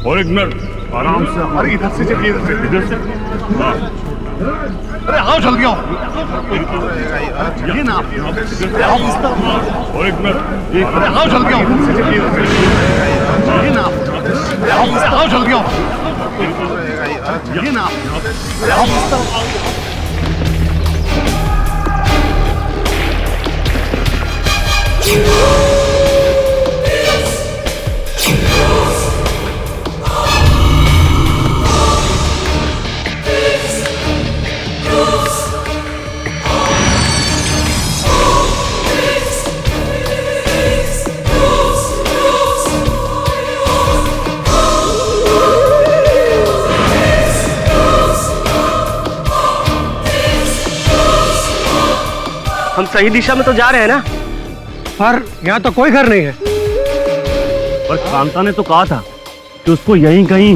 और एक मिनट आराम से। अरे इधर से चलिए, इधर से। हाँ अरे आओ जल्दी आओ, चलिए ना आप। और एक मिनट। अरे आओ जल्दी आओ, इधर से चलिए, चलिए ना आप। आओ जल्दी आओ, चलिए ना आप। हम सही दिशा में तो जा रहे हैं ना? पर यहाँ तो कोई घर नहीं है। पर कांता ने तो कहा था कि उसको यहीं कहीं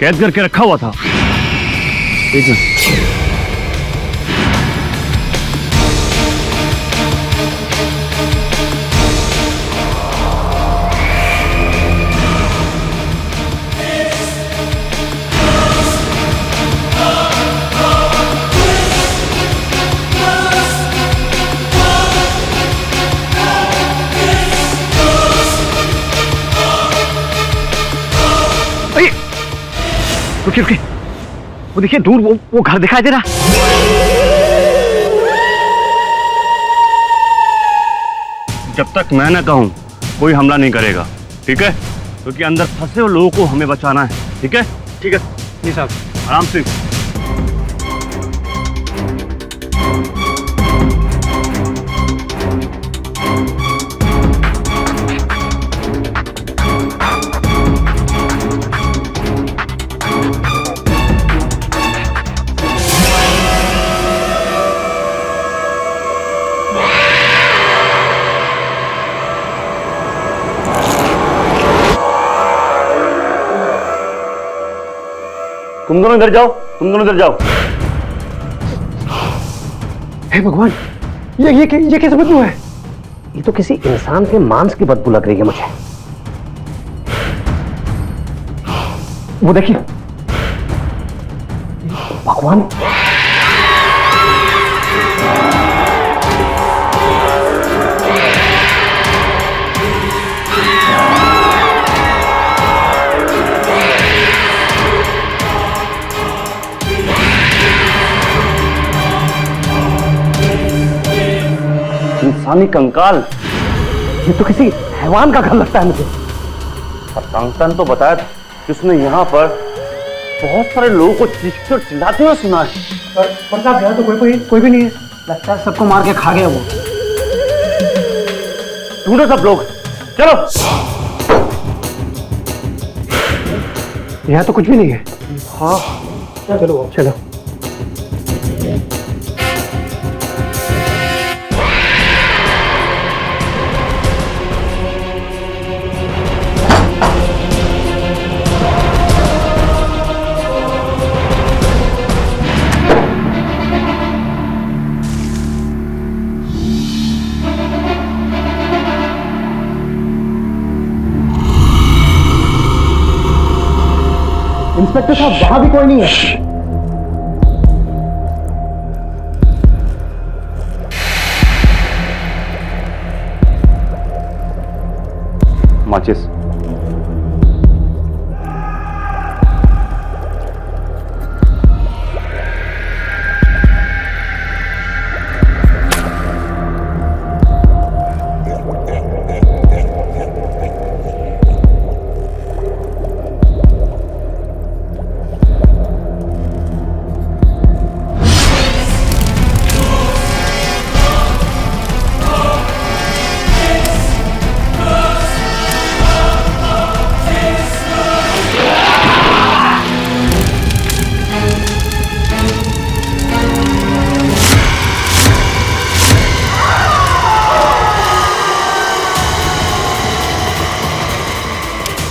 कैद करके रखा हुआ था। एक मिनट। रुकिए रुकिए, वो देखिए दूर वो घर दिखाई दे रहा। जब तक मैं ना कहूं कोई हमला नहीं करेगा, ठीक है? क्योंकि अंदर फंसे हुए लोगों को हमें बचाना है, ठीक है? ठीक है जी साहब। आराम से। तुम दोनों इधर जाओ, तुम दोनों इधर जाओ। हे भगवान, ये कैसे बदबू है? ये तो किसी इंसान के मांस की बदबू लग रही है मुझे। वो देखिए, भगवान, इंसानी कंकाल। ये तो किसी हैवान का घर लगता है मुझे। और कांता ने तो बताया था कि उसने यहाँ पर बहुत सारे लोगों को चीखते और चिल्लाते हुए सुना है। पर साहब यहाँ तो कोई भी नहीं है। लगता है सबको मार के खा गया वो। ढूंढो सब लोग, चलो। यहाँ तो कुछ भी नहीं है। हाँ चलो चलो। इंस्पेक्टर साहब, वहां भी कोई नहीं है। माचिस।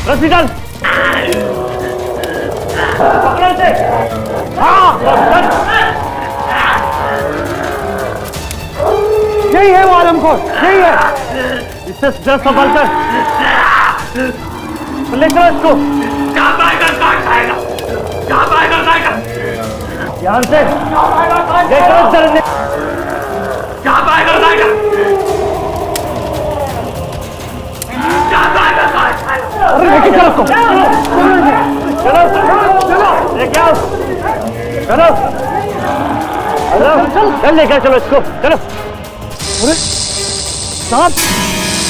रस्सी डाल। पकड़ो इसे। हाँ, यही है वो आलमखोर, यही है। इससे जरा संभाल कर ले चलो इसको। ध्यान से देखो सर ने क्या पाएगा जाएगा अरे लेके चलो उसको। चलो लेके आओ चलो चल लेकर चलो इसको चलो। अरे सांप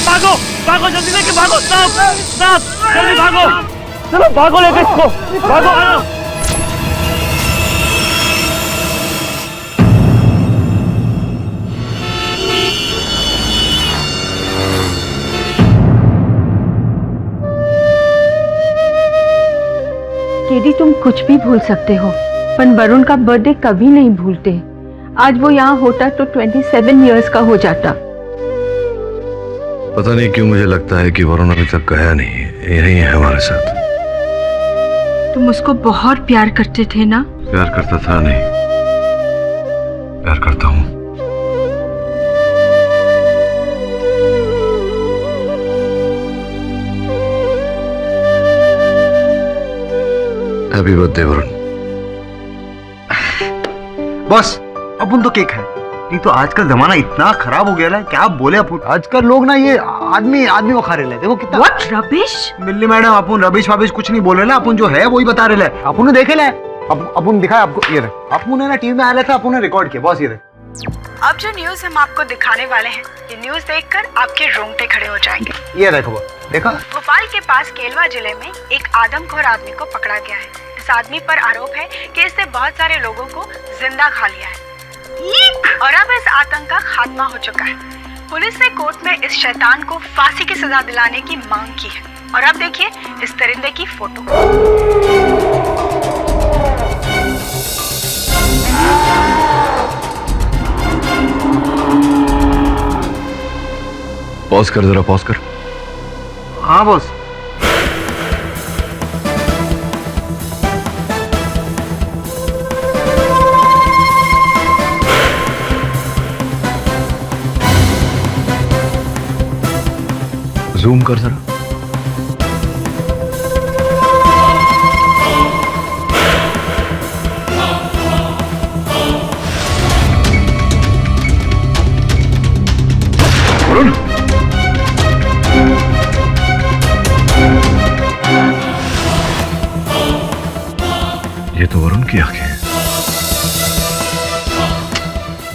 भागो भागो जल्दी लेके भागो सांप सांप जल्दी भागो चलो भागो लेके इसको भागो आओ। केडी तुम कुछ भी भूल सकते हो पर वरुण का बर्थडे कभी नहीं भूलते। आज वो यहाँ होता तो 27 इयर्स का हो जाता। पता नहीं क्यों मुझे लगता है कि वरुण अभी तक गया नहीं है, यही है हमारे साथ। तुम उसको बहुत प्यार करते थे ना? प्यार करता था नहीं, प्यार करता हूँ। Happy birthday Varun. बस अपन तो केक है, नहीं तो आजकल जमाना इतना खराब हो गया है, क्या बोले अपन। आजकल लोग ना ये आदमी वो खा रहे हैं, देखो कितना What rubbish? मिल्ली मैडम अपन रबिश वाबिश कुछ नहीं बोल रहे ना, अपन जो है वही बता रहे हैं। अपन ने देखे ले, अपन दिखाया आपको, ये रहे अपन ने ना टीवी में आया था, अपन ने रिकॉर्ड किया, बस ये रहे। अब जो न्यूज हम आपको दिखाने वाले हैं, ये न्यूज देखकर आपके रोंगटे खड़े हो जाएंगे। ये देखो देखा, भोपाल के पास केलवा जिले में एक आदमखोर आदमी को पकड़ा गया है। इस आदमी पर आरोप है कि इसने बहुत सारे लोगों को जिंदा खा लिया है और अब इस आतंक का खात्मा हो चुका है। पुलिस ने कोर्ट में इस शैतान को फांसी की सजा दिलाने की मांग की है। और अब देखिए इस परिंदे की फोटो। पॉज कर, जरा पॉज कर। हाँ बॉस। जूम कर जरा। वरुण, ये तो वरुण की आंखें हैं।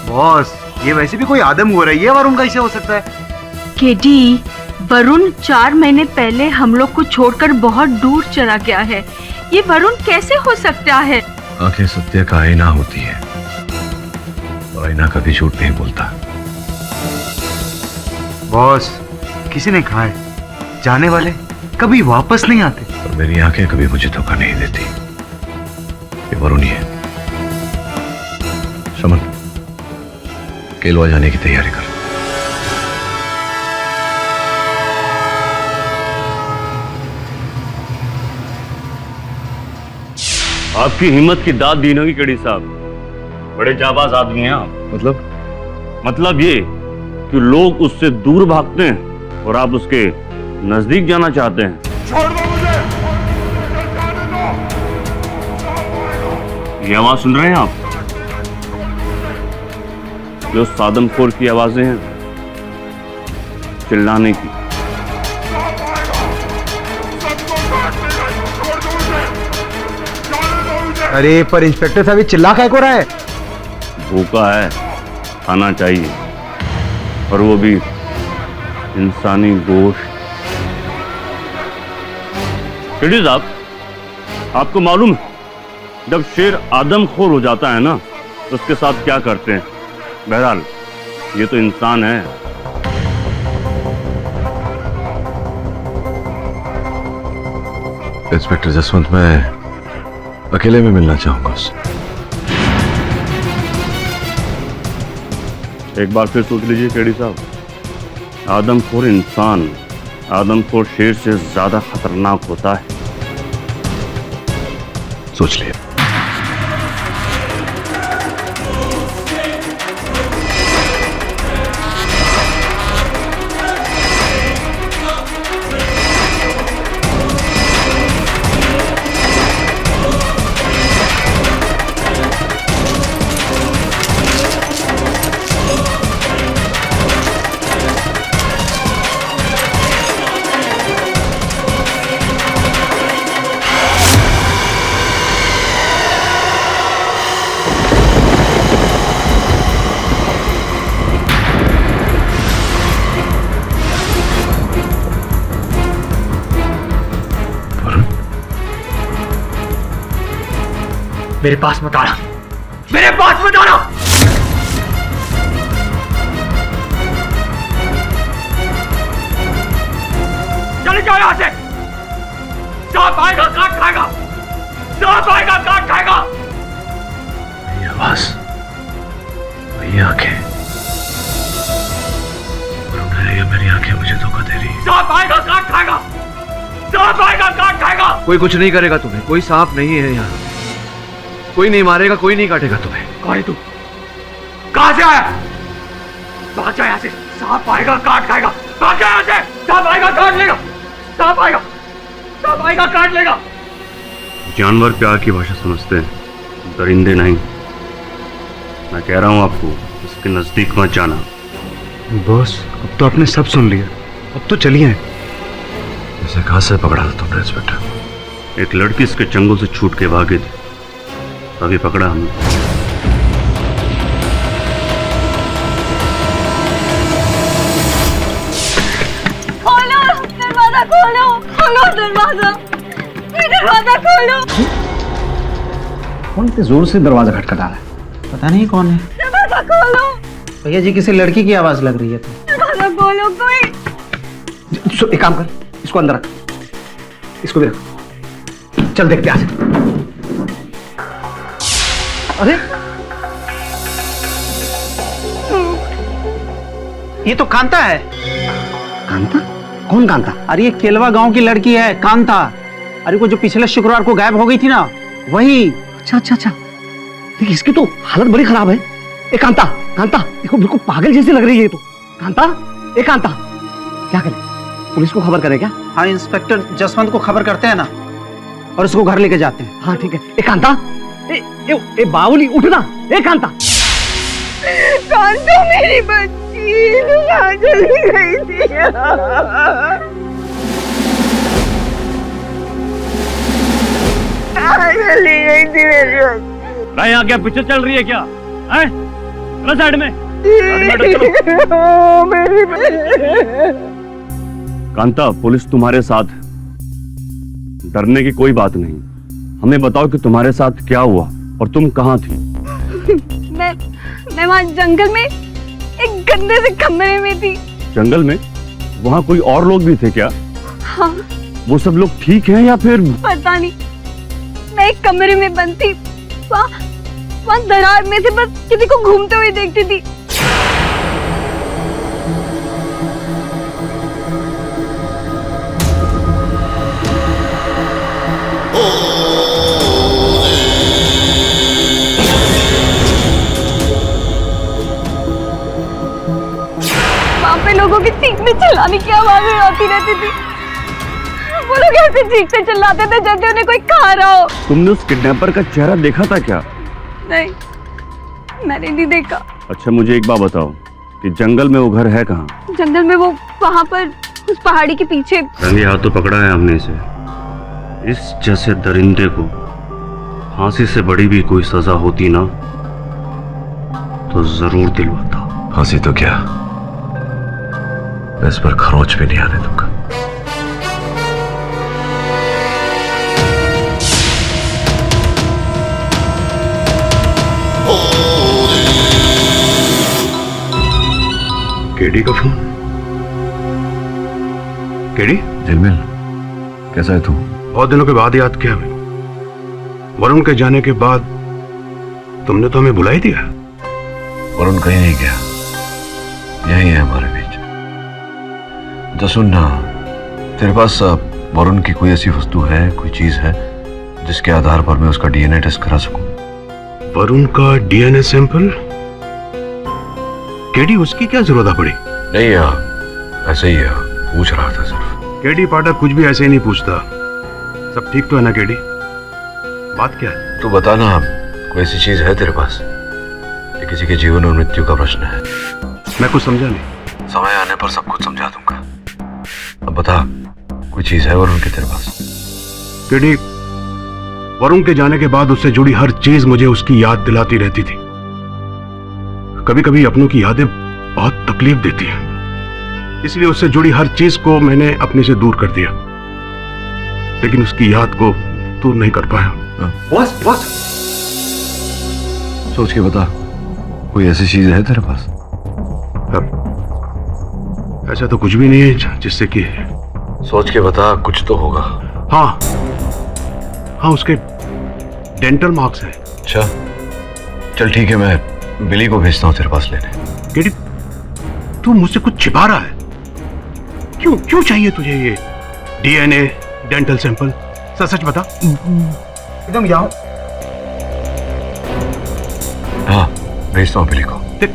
बॉस ये वैसे भी कोई आदम हो रहा है, ये वरुण कैसे हो सकता है? केडी, वरुण 4 महीने पहले हम लोग को छोड़कर बहुत दूर चला गया है। ये वरुण कैसे हो सकता है? आंखें सत्य का आईना होती है और आईना कभी झूठ नहीं बोलता। बॉस किसी ने कहा है जाने वाले कभी वापस नहीं आते, और मेरी आंखें कभी मुझे धोखा नहीं देती। ये वरुण ही है। शमन, केलवा जाने की तैयारी कर। आपकी हिम्मत की दाद दी होगी केडी साहब, बड़े जाबाज आदमी हैं आप। मतलब ये कि लोग उससे दूर भागते हैं और आप उसके नजदीक जाना चाहते हैं। छोड़ दो मुझे, ये आवाज सुन रहे हैं आप? जो सादमखोर की आवाजें हैं, चिल्लाने की। अरे पर इंस्पेक्टर साहब चिल्ला क्या हो रहा है? भूखा है, खाना चाहिए, और वो भी इंसानी गोश्त। केडी साहब, आपको मालूम है जब शेर आदमखोर हो जाता है ना, तो उसके साथ क्या करते हैं? बहरहाल ये तो इंसान है। इंस्पेक्टर जसवंत, मैं अकेले में मिलना चाहूंगा उससे। एक बार फिर सोच लीजिए केडी साहब, आदमखोर इंसान आदमखोर शेर से ज्यादा खतरनाक होता है। सोच लिया। मेरे पास मत आना, मेरे पास मत आना। चले जाओ यहां से। सांप आएगा काट खाएगा, सांप आएगा काट खाएगा। वही आवाज, वही आंखें, ये मेरी आंखें मुझे धोखा दे रही। सांप आएगा काट खाएगा, सांप आएगा काट खाएगा। कोई कुछ नहीं करेगा तुम्हें, कोई सांप नहीं है यहाँ, कोई नहीं मारेगा, कोई नहीं काटेगा तुम्हें। कौन है तू? कहां से आया? भाग जा यहाँ से। सांप आएगा काट खाएगा, भाग जा यहाँ से। सांप आएगा काट लेगा, सांप आएगा, सांप आएगा काट लेगा। जानवर प्यार की भाषा समझते हैं, दरिंदे नहीं। मैं कह रहा हूं आपको इसके नजदीक मत जाना। बॉस, अब तो आपने सब सुन लिया, अब तो चलिए। इसे कहां से पकड़ा था तुमने इंस्पेक्टर? एक लड़की इसके चंगुल से छूट के भागी थी, तभी पकड़ा हमने। खोलो दरवाजा, खोलो खोलो दरवाजा, दरवाजा खोलो। कौन इतने जोर से दरवाजा खटखटा रहा है? पता नहीं कौन है। दरवाजा खोलो भैया जी, किसी लड़की की आवाज लग रही है। तो दरवाजा खोलो कोई। एक काम कर, इसको अंदर रख, इसको भी रख। चल देखते आज। अरे ये तो कांता है। कांता? कौन कांता? अरे ये केलवा गांव की लड़की है, कांता। अरे वो जो पिछले शुक्रवार को गायब हो गई थी ना, वही। अच्छा अच्छा अच्छा, देखिए इसकी तो हालत बड़ी खराब है। ए कांता, कांता देखो बिल्कुल पागल जैसी लग रही है ये तो। कांता, ए कांता, क्या करें? पुलिस को खबर करें क्या? हाँ, इंस्पेक्टर जसवंत को खबर करते हैं ना, और उसको घर लेके जाते हैं। हाँ ठीक है। ए कांता, ए बावली उठना। ए कांता, कांता मेरी बच्ची कहाँ चली गई थी? कहाँ चली गई थी मेरी बच्ची? भाई यहाँ क्या पिक्चर चल रही है क्या? हैं? चलो साइड में, ओ, मेरी बच्ची। कांता, पुलिस तुम्हारे साथ है, डरने की कोई बात नहीं। हमें बताओ कि तुम्हारे साथ क्या हुआ और तुम कहाँ थी? मैं वहाँ जंगल में एक गंदे से कमरे में थी। जंगल में? वहाँ कोई और लोग भी थे क्या? हाँ। वो सब लोग ठीक हैं या फिर? पता नहीं, मैं एक कमरे में बंद थी, वहाँ दरार में से बस किसी को घूमते हुए देखती थी। वहाँ पे लोगों की चीखने चिल्लाने की आवाजें आती रहती थी। वो लोग ऐसे चीखते चिल्लाते थे जैसे उन्हें कोई खा रहा हो। तुमने उस किडनैपर का चेहरा देखा था क्या? नहीं, मैंने नहीं देखा। अच्छा मुझे एक बात बताओ कि जंगल में वो घर है कहाँ? जंगल में वो वहाँ पर उस पहाड़ी के पीछे। रंगे हाथों पकड़ा है हमने इसे। इस जैसे दरिंदे को फांसी से बड़ी भी कोई सजा होती ना तो जरूर दिलवाता। फांसी तो क्या, मैं इस पर खरोच भी नहीं आने दूंगा। केडी का फोन? केडी? झिलमिल, कैसा है तू? बहुत दिनों के बाद याद किया मैंने। वरुण के जाने के बाद तुमने तो हमें बुला ही दिया। वरुण कहीं नहीं गया, यही है हमारे बीच। तो सुन ना, तेरे पास वरुण की कोई ऐसी वस्तु है, कोई चीज है जिसके आधार पर मैं उसका डीएनए टेस्ट करा सकूं? वरुण का डीएनए सैंपल? केडी, उसकी क्या जरूरत पड़ी? नहीं यार, ऐसे ही है, पूछ रहा था सिर्फ। केडी पाठक कुछ भी ऐसे ही नहीं पूछता। सब ठीक तो है ना केडी? बात क्या है? तू बता ना, कोई ऐसी चीज है तेरे पास ये किसी के जीवन और मृत्यु का प्रश्न है? मैं कुछ समझा नहीं। समय आने पर सब कुछ समझा दूंगा। अब बता, कोई चीज है वरुण के तेरे पास? केडी, वरुण के जाने के बाद उससे जुड़ी हर चीज मुझे उसकी याद दिलाती रहती थी। कभी कभी अपनों की यादें बहुत तकलीफ देती हैं, इसलिए उससे जुड़ी हर चीज को मैंने अपने से दूर कर दिया, लेकिन उसकी याद को दूर नहीं कर पाया। बॉस, बॉस, सोच के बता, कोई ऐसी चीज है तेरे पास? ऐसा तो कुछ भी नहीं है जिससे कि सोच के बता, कुछ तो होगा। हाँ हाँ, उसके डेंटल मार्क्स हैं। अच्छा चल ठीक है, मैं बिली को भेजता हूँ तेरे पास लेने। केडी, तू मुझसे कुछ छिपा रहा है। क्यों क्यों चाहिए तुझे ये डीएनए डेंटल सैंपल? सच बता। एकदम यहाँ। हाँ भेजता हूँ बिली को। देख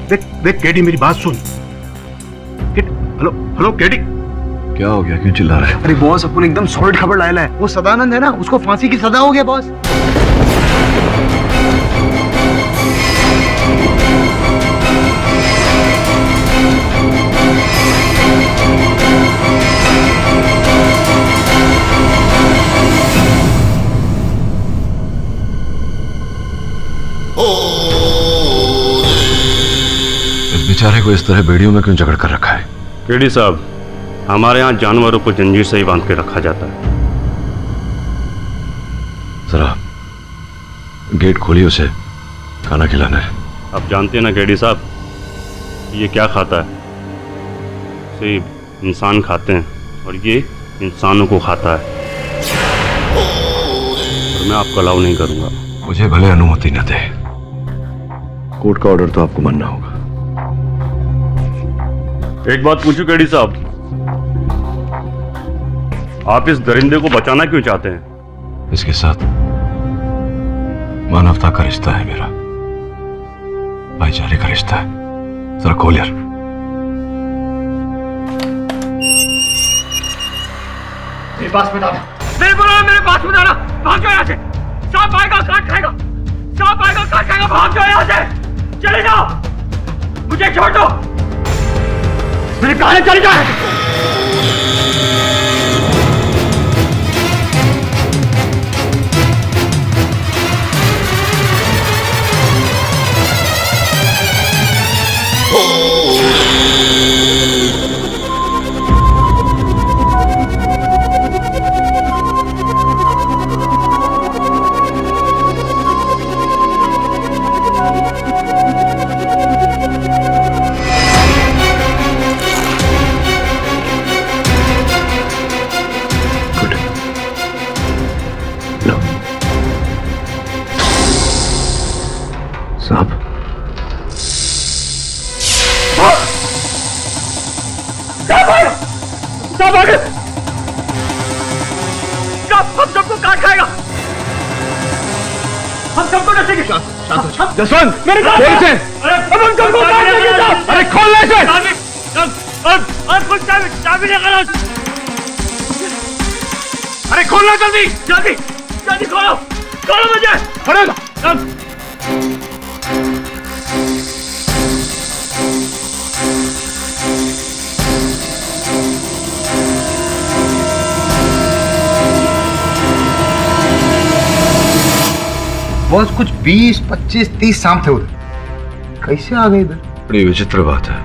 देख देख केडी, मेरी बात सुन। Hello hello KD. क्या हो गया, क्यों चिल्ला रहा है? अरे बॉस, अपन एकदम सॉलिड खबर लाया है। वो सदानंद है ना, उसको फांसी की सजा हो गया बॉस। इस बेचारे को इस तरह बेड़ियों में क्यों जकड़ कर रखा है? केडी साहब, हमारे यहाँ जानवरों को जंजीर से ही बांध के रखा जाता है। जरा गेट खोलिए, उसे खाना खिलाना है। आप जानते हैं ना केडी साहब, ये क्या खाता है? सिर्फ इंसान खाते हैं और ये इंसानों को खाता है। और मैं आपको अलाउ नहीं करूंगा। मुझे भले अनुमति न दे, कोर्ट का ऑर्डर तो आपको मानना होगा। एक बात पूछूं केडी साहब, आप इस दरिंदे को बचाना क्यों चाहते हैं? इसके साथ मानवता का रिश्ता है मेरा, भाईचारे का रिश्ता है। जरा खोल यार। मेरे पास में दादा, मेरे पास में दादा, भाग जाओ यहाँ से। सांप आएगा काट खाएगा, सांप आएगा काट खाएगा, भाग जाओ यहाँ से। चले जाओ, मुझे छोड़ दो। मेरे कहा चले जाओ। सांप हम सबको काट खाएगा, हम सबको नचेंगे। जसवंत, मेरे खोल से। अरे हम सबको काट देंगे। अरे खोल ले इसे। कुछ चाबी निकालो। अरे खोलना जल्दी। जल्दी जल्दी खोलो, खोलो मुझे। खोलो। बॉस, कुछ 20, 25, 30 सांप थे उधर। कैसे आ गए इधर? बड़ी विचित्र बात है।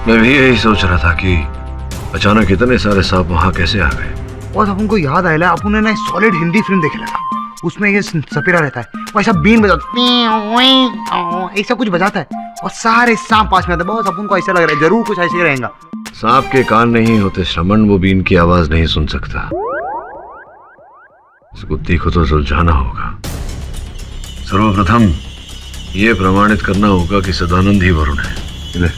मैं भी यही सोच रहा था कि अचानक इतने सारे सांप वहां कैसे आ गए। बॉस, अपन को याद आया, अपन ने ना सॉलिड हिंदी फिल्म देखे लगा, उसमें ये सपेरा रहता है, वो ऐसा बीन बजाता, ऐसा कुछ बजाता है और सारे सांप पास में आते हैं। बॉस, अपन को ऐसा लग रहा है जरूर कुछ ऐसे ही रहेगा। सांप के कान नहीं होते श्रमण, वो बीन की आवाज नहीं सुन सकता। इस कुत्ती को तो सुलझाना होगा। सर्वप्रथम ये प्रमाणित करना होगा कि सदानंद ही वरुण है।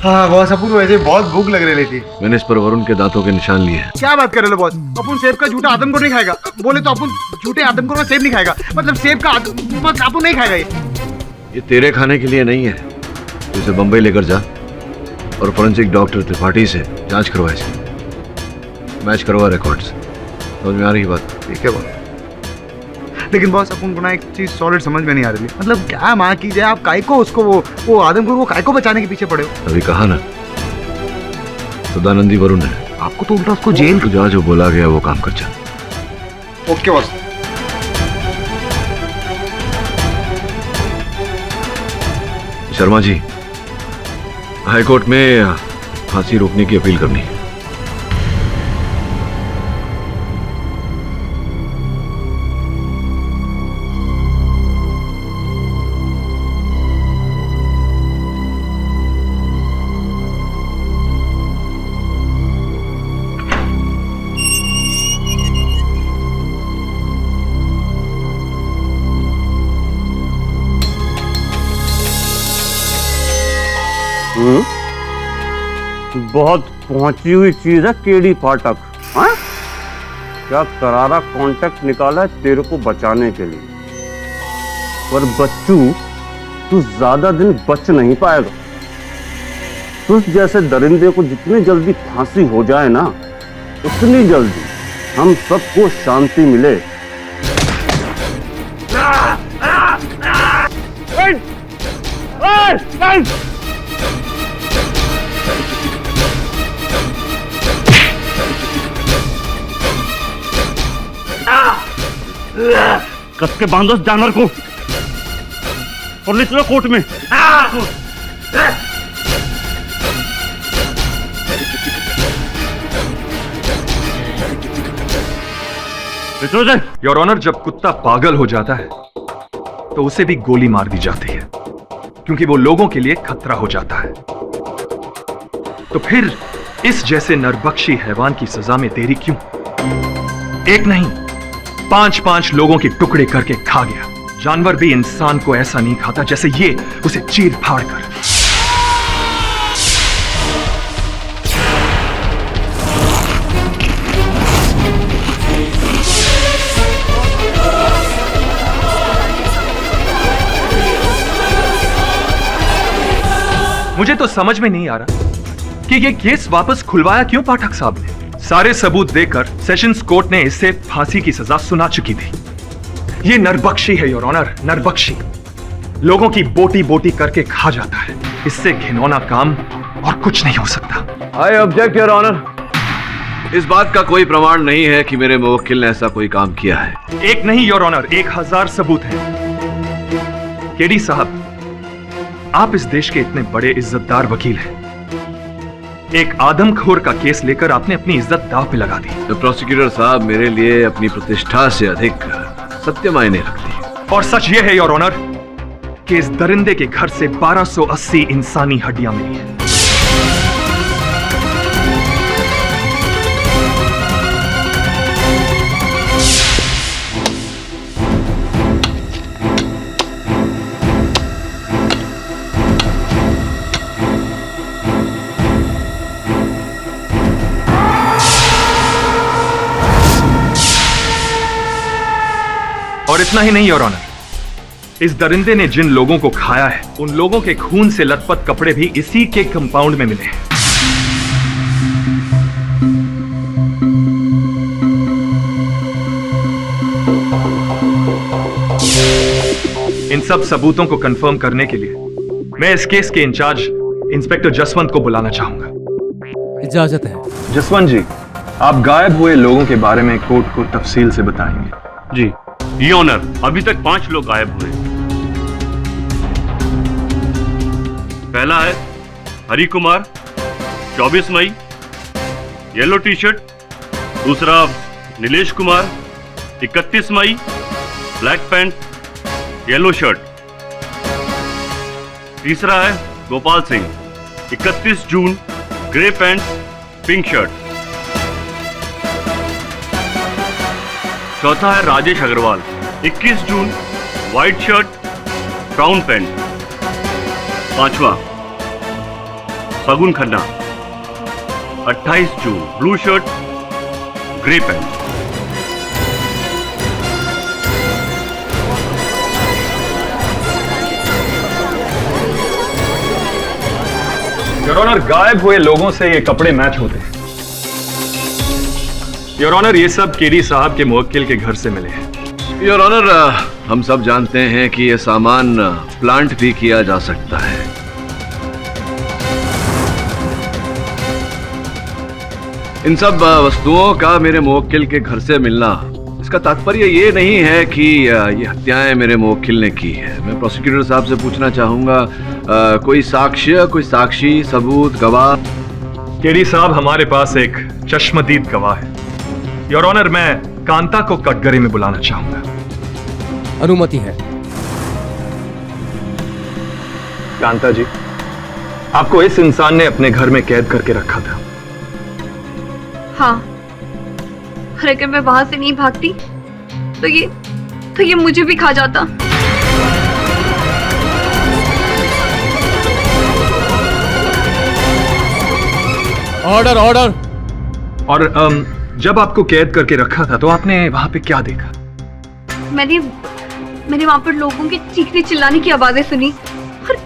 हाँ बॉस, अपन को वैसे बहुत भूख लग रही थी। मैंने इस पर वरुण के दांतों के निशान लिए हैं। क्या बात कर रहे हो बॉस? अपन सेब का झूठा आदमखोर नहीं खाएगा। बोले तो अपन झूठे आदमखोर का सेब नहीं खाएगा, मतलब सेब का अपन नहीं खाएगा। ये तेरे खाने के लिए नहीं है। इसे बंबई लेकर जा और फोरेंसिक डॉक्टर त्रिपाठी से जांच करवा, इसे मैच करवा रिकॉर्ड्स। समझ में आ रही बात? ठीक है बॉस। लेकिन बॉस, अपन को ना एक चीज सॉलिड समझ में नहीं आ रही, मतलब क्या माँ की जाए, आप काय को उसको वो आदमखोर को काय को बचाने के पीछे पड़े हो? अभी कहा ना, सदानंदी वरुण है। आपको तो उल्टा उसको जेल। तू जा, जो बोला गया वो काम कर जा। Okay boss. Sharma ji, high court में फांसी रोकने की अपील करनी है। बहुत पहुंची हुई चीज है केडी पाठक। हाँ, क्या करारा कॉन्टेक्ट निकाला है तेरे को बचाने के लिए, पर बच्चू तू ज्यादा दिन बच नहीं पाएगा। तुझ जैसे दरिंदे को जितनी जल्दी फांसी हो जाए ना, उतनी जल्दी हम सबको शांति मिले। कस के बांधो इस जानवर को और ले चलो कोर्ट में। योर ऑनर, जब कुत्ता पागल हो जाता है तो उसे भी गोली मार दी जाती है, क्योंकि वो लोगों के लिए खतरा हो जाता है। तो फिर इस जैसे नरबख्शी हैवान की सजा में देरी क्यों? एक नहीं, 5-5 लोगों के टुकड़े करके खा गया। जानवर भी इंसान को ऐसा नहीं खाता जैसे ये उसे चीर फाड़ कर। मुझे तो समझ में नहीं आ रहा कि ये केस वापस खुलवाया क्यों पाठक साहब ने। सारे सबूत देकर सेशंस कोर्ट ने इसे फांसी की सजा सुना चुकी थी। ये नरबख्शी है योर ऑनर, नरबख्शी। लोगों की बोटी बोटी करके खा जाता है। इससे घिनौना काम और कुछ नहीं हो सकता। I object your honour. इस बात का कोई प्रमाण नहीं है कि मेरे मुवक्किल ने ऐसा कोई काम किया है। एक नहीं योर ऑनर, 1000 सबूत हैं। केडी साहब, आप इस देश के इतने बड़े इज्जतदार वकील हैं। एक आदमखोर का केस लेकर आपने अपनी इज्जत दांव पे लगा दी। तो प्रोसिक्यूटर साहब, मेरे लिए अपनी प्रतिष्ठा से अधिक सत्य मायने रखती है। और सच यह है योर ऑनर कि इस दरिंदे के घर से 1280 इंसानी हड्डियां मिली हैं। और इतना ही नहीं योर ऑनर, इस दरिंदे ने जिन लोगों को खाया है, उन लोगों के खून से लथपथ कपड़े भी इसी के कंपाउंड में मिले हैं। इन सब सबूतों को कंफर्म करने के लिए मैं इस केस के इंचार्ज इंस्पेक्टर जसवंत को बुलाना चाहूंगा। इजाजत है। जसवंत जी, आप गायब हुए लोगों के बारे में कोर्ट को तफसील से बताएंगे। जी ये ऑनर, अभी तक 5 लोग गायब हुए। पहला है हरि कुमार, 24 मई, येलो टी शर्ट। दूसरा नीलेश कुमार, 31 मई, ब्लैक पैंट, येलो शर्ट। तीसरा है गोपाल सिंह, 31 जून, ग्रे पैंट, पिंक शर्ट। चौथा है राजेश अग्रवाल, 21 जून, व्हाइट शर्ट, ब्राउन पैंट। पांचवा फगुन खन्ना, 28 जून, blue shirt, grey pant. Your honour, गायब हुए लोगों से ये कपड़े मैच होते हैं। योर ऑनर, ये सब केडी साहब के मुवक्किल के घर से मिले हैं। योर ऑनर, हम सब जानते हैं कि यह सामान प्लांट भी किया जा सकता है। इन सब वस्तुओं का मेरे मुवक्किल के घर से मिलना, इसका तात्पर्य ये नहीं है कि ये हत्याएं मेरे मुवक्किल ने की है। मैं प्रोसिक्यूटर साहब से पूछना चाहूंगा, कोई साक्ष्य, कोई साक्षी, सबूत, गवाह? केडी साहब, हमारे पास एक चश्मदीद गवाह है। योर ऑनर, मैं कांता को कटघरे में बुलाना चाहूंगा। अनुमति है। कांता जी, आपको इस इंसान ने अपने घर में कैद करके रखा था। हाँ, और अगर मैं वहां से नहीं भागती तो ये मुझे भी खा जाता। Order order. और जब आपको कैद करके रखा था तो आपने वहां पे क्या देखा? मैंने वहां पर लोगों के चीखने चिल्लाने की आवाजें सुनी और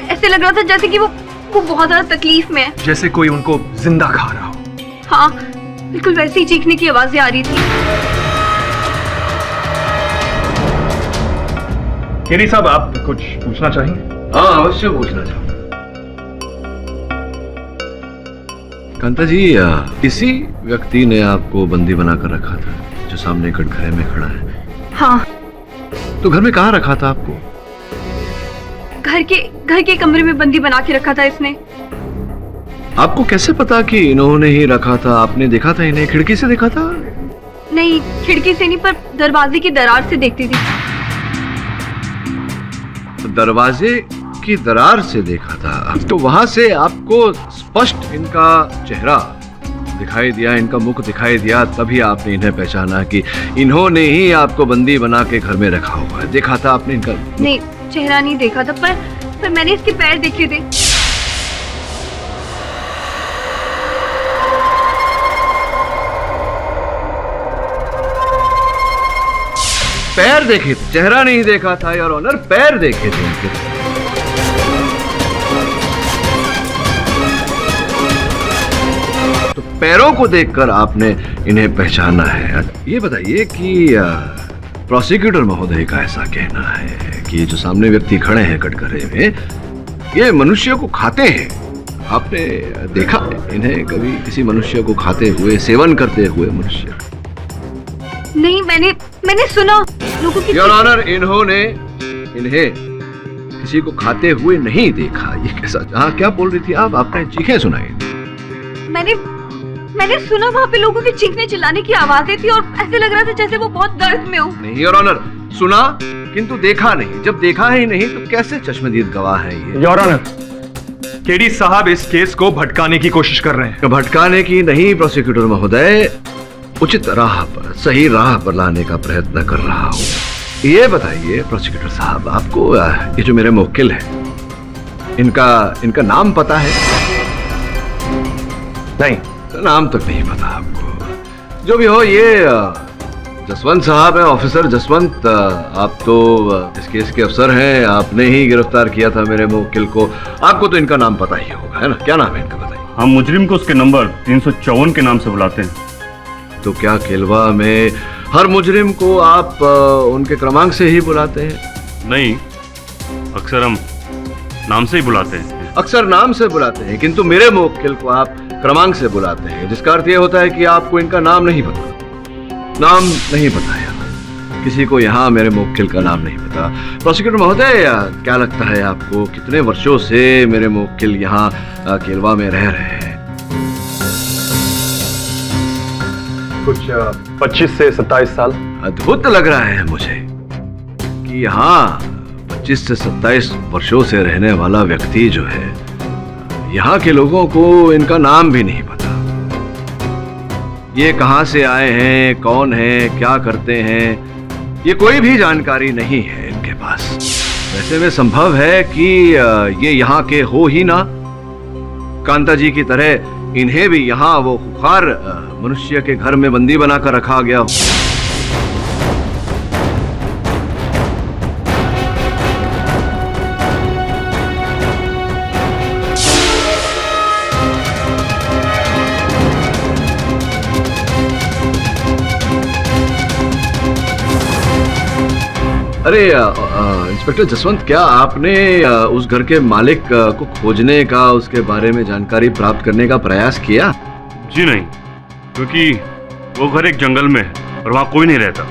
ऐसे लग रहा था जैसे कि वो बहुत ज्यादा तकलीफ में है। जैसे कोई उनको जिंदा खा रहा हो। हाँ, बिल्कुल वैसे ही चीखने की आवाजें आ रही थी। केरी साहब, आप कुछ पूछना चाहेंगे? हाँ, अवश्य पूछना चाहूंगा। कांता जी, इसी व्यक्ति ने आपको बंदी बनाकर रखा था जो सामने कटघरे में खड़ा है? हाँ। तो घर में कहाँ रखा था आपको? घर के कमरे में बंदी बना के रखा था इसने। आपको कैसे पता कि इन्होंने ही रखा था? आपने देखा था इन्हें? खिड़की से देखा था? नहीं, खिड़की से नहीं, पर दरवाजे की दरार से देखती थी। दरवाजे की दरार से देखा था, तो वहां से आपको स्पष्ट इनका चेहरा दिखाई दिया, इनका मुख दिखाई दिया, तभी आपने इन्हें पहचाना कि इन्होंने ही आपको बंदी बना के घर में रखा हुआ है। देखा था आपने इनका? नहीं, चेहरा नहीं देखा था, पर मैंने इसके पैर देखे थे। पैर देखे थे, चेहरा नहीं देखा था योर ऑनर, पैर देखे थे इनके। तो पैरों को देखकर आपने इन्हें पहचाना है। ये बताइए कि प्रोसिक्यूटर महोदय का ऐसा कहना है कि ये जो सामने व्यक्ति खड़े हैं कटघरे में, ये मनुष्य को खाते हैं। आपने देखा इन्हें कभी किसी मनुष्य को खाते हुए, सेवन करते हुए मनुष्य? नहीं, मैंने सुना लोगों की। योर ऑनर, इन्होंने इन्हें किसी को खाते हुए नहीं देखा। ये कैसा? हाँ, क्या बोल रही थी आप? आपने चीखें सुनाई? मैंने सुना वहाँ पे लोगों के चीखने चिल्लाने की आवाजें थी और ऐसे लग रहा था जैसे वो बहुत दर्द में हो। नहीं योर ऑनर, सुना किंतु देखा नहीं। जब देखा ही नहीं तो कैसे चश्मदीद गवाह है ये? योर ऑनर, केडी साहब इस केस को भटकाने की कोशिश कर रहे हैं। भटकाने की नहीं प्रोसिक्यूटर महोदय, उचित राह पर, सही राह पर लाने का प्रयत्न कर रहा हूँ। ये बताइए प्रोसिक्यूटर साहब, आपको ये जो मेरे मुवक्किल हैं, इनका नाम पता है? नहीं, नाम तक नहीं पता आपको। जो भी हो, ये जसवंत साहब है, ऑफिसर जसवंत। आप तो इस केस के अफसर हैं, आपने ही गिरफ्तार किया था मेरे मुवक्किल को। आपको तो इनका नाम पता ही होगा, है ना? क्या नाम है इनका, बताइए। हम मुजरिम को उसके नंबर 354 के नाम से बुलाते हैं। तो क्या केलवा में हर मुजरिम को आप उनके क्रमांक से ही बुलाते हैं? नहीं, अक्सर हम नाम से ही बुलाते हैं। अक्सर नाम से बुलाते हैं, किंतु मेरे मुवक्किल को आप क्रमांक से बुलाते हैं, जिसका अर्थ यह होता है कि आपको इनका नाम नहीं पता। नाम नहीं पता है किसी को यहाँ, मेरे मुवक्किल का नाम नहीं पता। प्रोसिक्यूटर महोदय, क्या लगता है आपको कितने वर्षों से मेरे मुवक्किल यहाँ केलवा में रह रहे हैं? कुछ 25 से 27 साल। अद्भुत लग रहा है मुझे कि यहाँ 25 से 27 वर्षों से रहने वाला व्यक्ति जो है, यहाँ के लोगों को इनका नाम भी नहीं पता। ये कहाँ से आए हैं, कौन है, क्या करते हैं, ये कोई भी जानकारी नहीं है इनके पास। वैसे में संभव है कि ये यहाँ के हो ही ना। कांता जी की तरह इन्हें भी यहाँ वो खुखार मनुष्य के घर में बंदी बनाकर रखा गया हो। अरे इंस्पेक्टर जसवंत, क्या आपने उस घर के मालिक को खोजने का, उसके बारे में जानकारी प्राप्त करने का प्रयास किया? जी नहीं, क्योंकि वो घर एक जंगल में है और वहाँ कोई नहीं रहता।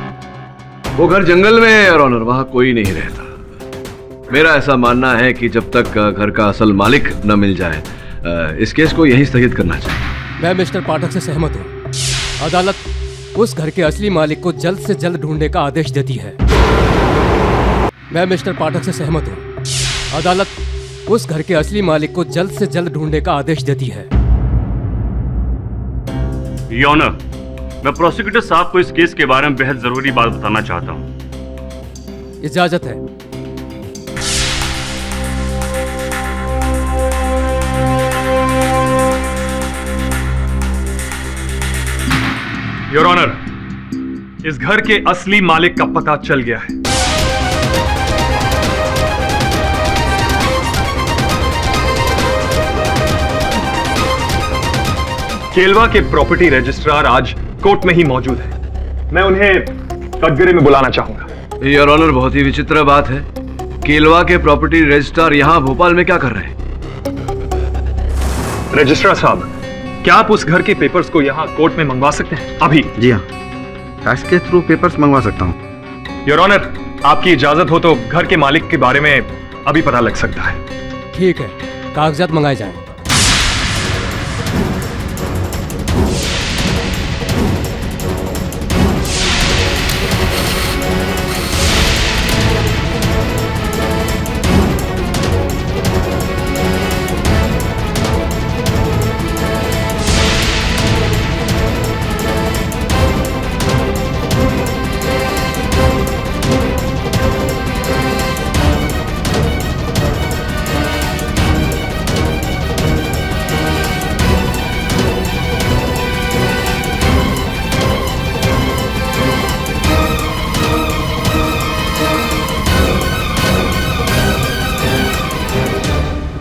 वो घर जंगल में है और ऑनर, वहाँ कोई नहीं रहता। मेरा ऐसा मानना है कि जब तक घर का असल मालिक न मिल जाए, इस केस को यहीं स्थगित करना चाहिए। मैं मिस्टर पाठक से सहमत हूँ। अदालत उस घर के असली मालिक को जल्द से जल्द ढूंढने का आदेश देती है। मैं मिस्टर पाठक से सहमत हूँ। अदालत उस घर के असली मालिक को जल्द से जल्द ढूंढने का आदेश देती है। योर ऑनर, मैं प्रोसिक्यूटर साहब को इस केस के बारे में बेहद जरूरी बात बताना चाहता हूँ। इजाजत है। योर ऑनर, इस घर के असली मालिक का पता चल गया है। केलवा के प्रॉपर्टी रजिस्ट्रार आज कोर्ट में ही मौजूद है। मैं उन्हें कटघरे में बुलाना चाहूंगा। योर ऑनर, बहुत ही विचित्र बात है। केलवा के प्रॉपर्टी रजिस्ट्रार यहाँ भोपाल में क्या कर रहे हैं? रजिस्ट्रार साहब, क्या आप उस घर के पेपर्स को यहाँ कोर्ट में मंगवा सकते हैं अभी? जी हाँ, फैक्स के थ्रू पेपर्स मंगवा सकता हूँ। योर ऑनर, आपकी इजाजत हो तो घर के मालिक के बारे में अभी पता लग सकता है। ठीक है, कागजात मंगाए जाएं।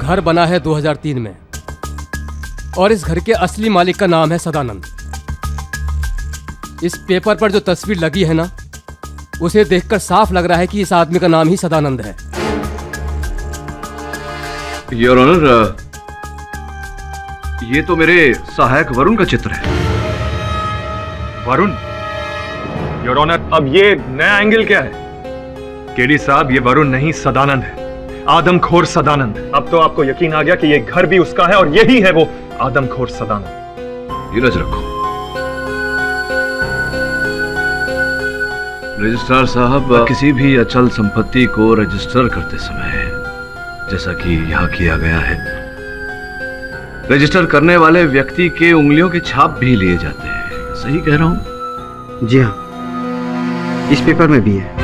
घर बना है 2003 में और इस घर के असली मालिक का नाम है सदानंद। इस पेपर पर जो तस्वीर लगी है ना, उसे देखकर साफ लग रहा है कि इस आदमी का नाम ही सदानंद है। योर ऑनर, ये तो मेरे सहायक वरुण का चित्र है। वरुण? योर ऑनर, अब ये नया एंगल क्या है? केडी साहब, ये वरुण नहीं सदानंद है, आदमखोर सदानंद। अब तो आपको यकीन आ गया कि ये घर भी उसका है और यही है वो आदमखोर सदानंद। धीरज रखो रजिस्ट्रार साहब, किसी भी अचल संपत्ति को रजिस्टर करते समय, जैसा कि यहाँ किया गया है, रजिस्टर करने वाले व्यक्ति के उंगलियों के छाप भी लिए जाते हैं। सही कह रहा हूं? जी हाँ, इस पेपर में भी है।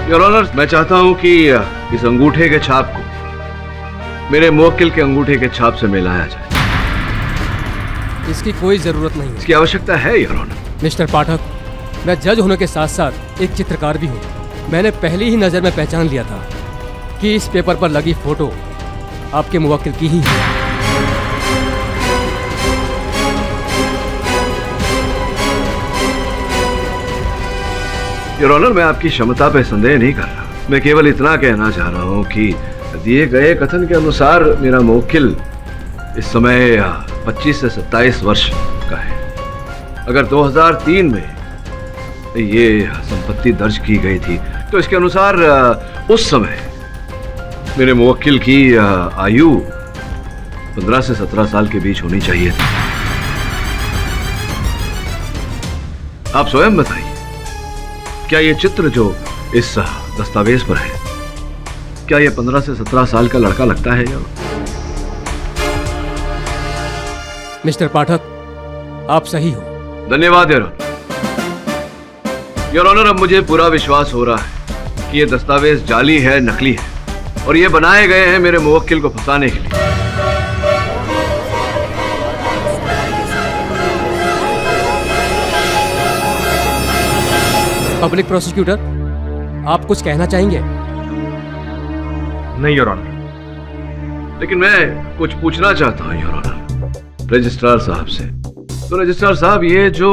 योर ऑनर, मैं चाहता हूं कि इस अंगूठे के छाप को मेरे मुवक्किल के अंगूठे के छाप से मिलाया जाए। इसकी कोई जरूरत नहीं है। इसकी आवश्यकता है योर ऑनर। मिस्टर पाठक, मैं जज होने के साथ साथ एक चित्रकार भी हूँ। मैंने पहली ही नज़र में पहचान लिया था कि इस पेपर पर लगी फोटो आपके मुवक्किल की ही है। योर ऑनर, मैं आपकी क्षमता पर संदेह नहीं कर रहा। मैं केवल इतना कहना चाह रहा हूं कि दिए गए कथन के अनुसार मेरा मुवक्किल इस समय 25 से 27 वर्ष का है। अगर 2003 में ये संपत्ति दर्ज की गई थी तो इसके अनुसार उस समय मेरे मुवक्किल की आयु 15 से 17 साल के बीच होनी चाहिए थी। आप स्वयं बताइए, क्या ये चित्र जो इस दस्तावेज पर है, क्या ये 15 से 17 साल का लड़का लगता है? या मिस्टर पाठक, आप सही हो। धन्यवाद योर ऑनर। योर ऑनर, अब मुझे पूरा विश्वास हो रहा है कि ये दस्तावेज जाली है, नकली है और ये बनाए गए हैं मेरे मुवक्किल को फंसाने के लिए। पब्लिक प्रोसिक्यूटर, आप कुछ कहना चाहेंगे? नहीं योर ऑनर। लेकिन मैं कुछ पूछना चाहता हूं योर ऑनर रजिस्ट्रार साहब से। तो रजिस्ट्रार साहब, ये जो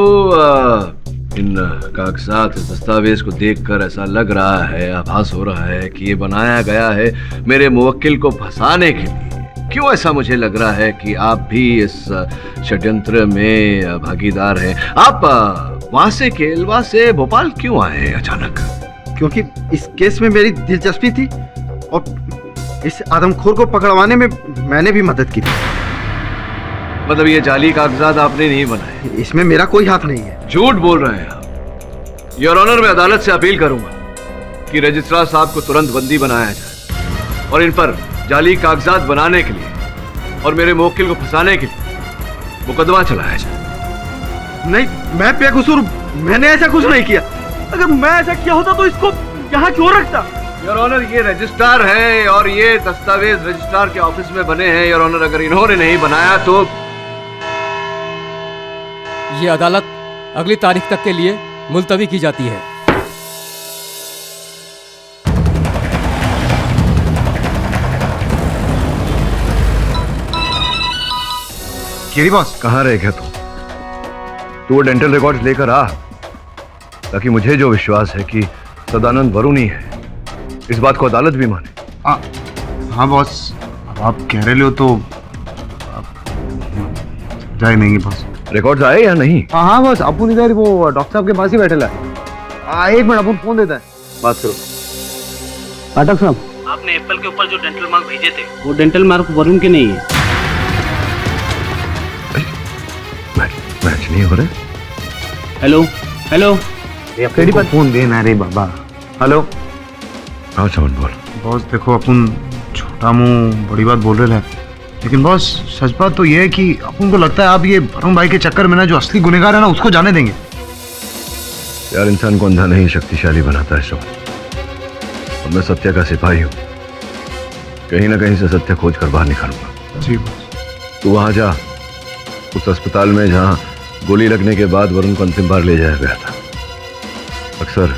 इन कागजात, दस्तावेज को देखकर ऐसा लग रहा है, आभास हो रहा है कि ये बनाया गया है मेरे मुवक्किल को फंसाने के लिए। क्यों ऐसा मुझे लग रहा है कि आप भी इस षड्यंत्र में भागीदार हैं? आप वहां से, केलवा से भोपाल क्यों आए अचानक? क्योंकि इस केस में मेरी दिलचस्पी थी और इस आदमखोर को पकड़वाने में मैंने भी मदद की थी। मतलब ये जाली कागजात आपने नहीं बनाए? इसमें मेरा कोई हाथ नहीं है। झूठ बोल रहे हैं आप। योर ऑनर, मैं अदालत से अपील करूंगा कि रजिस्ट्रार साहब को तुरंत बंदी बनाया जाए और इन पर जाली कागजात बनाने के लिए और मेरे मुवक्किल को फंसाने के लिए मुकदमा चलाया जाए। नहीं, मैं बेकसूर, मैंने ऐसा कुछ नहीं किया। अगर मैं ऐसा किया होता तो इसको यहाँ क्यों रखता? योर ऑनर, ये रजिस्ट्रार है और ये दस्तावेज रजिस्ट्रार के ऑफिस में बने हैं। योर ऑनर, अगर इन्होंने नहीं बनाया तो ये अदालत अगली तारीख तक के लिए मुलतवी की जाती है। केरी बॉस, कहाँ रह गया तू? वो डेंटल रिकॉर्ड्स लेकर आ, ताकि मुझे जो विश्वास है कि सदानंद वरुण ही है, इस बात को अदालत भी माने। हाँ बॉस, अब आप कह रहे हो तो जाए नहीं बॉस। रिकॉर्ड्स आए या नहीं? हाँ बॉस, अपन इधर वो डॉक्टर साहब के पास ही बैठे है। एक मिनट, अपन फोन देता है, बात करो। पाठक साहब, आपने एप्पल के ऊपर जो डेंटल मार्क भेजे थे, वो डेंटल मार्क वरुण के नहीं है। मैच नहीं हो रहे। हेलो हेलो, तेरी बात फोन देना रे बाबा। हेलो। हाँ चमन बोल। बॉस देखो, अपन छोटा मुंह बड़ी बात बोल रहे हैं, लेकिन बॉस सच बात तो ये है कि अपन को लगता है आप ये वरुण भाई के चक्कर में ना जो असली गुनहगार है ना उसको जाने देंगे। यार, इंसान को अंधा नहीं शक्तिशाली बनाता है शोक। और मैं सत्य का सिपाही हूँ, कहीं ना कहीं से सत्य खोज कर बाहर निकालूंगा। जी बॉस। तू वहां जा, उस अस्पताल में जहां गोली लगने के बाद वरुण को अंतिम बार ले जाया गया था। अक्सर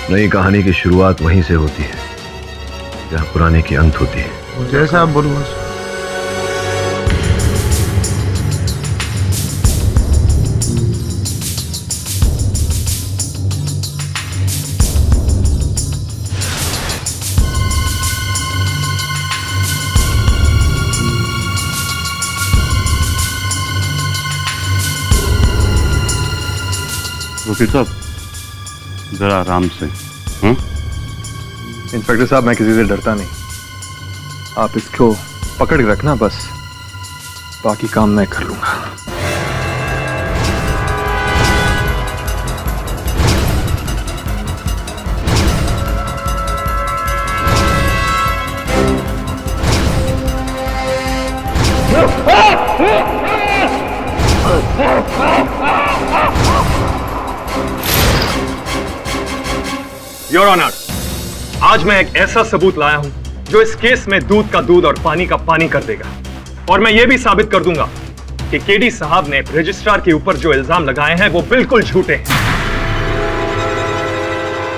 नई कहानी की शुरुआत वहीं से होती है जहां पुराने की अंत होती है। जैसा आप बोलो बॉस। वकील साहब, जरा आराम से। इंस्पेक्टर साहब, मैं किसी से डरता नहीं। आप इसको पकड़ के रखना, बस बाकी काम मैं कर लूंगा। योर ऑनर, आज मैं एक ऐसा सबूत लाया हूं जो इस केस में दूध का दूध और पानी का पानी कर देगा। और मैं यह भी साबित कर दूंगा कि केडी साहब ने रजिस्ट्रार के ऊपर जो इल्जाम लगाए हैं वो बिल्कुल झूठे हैं।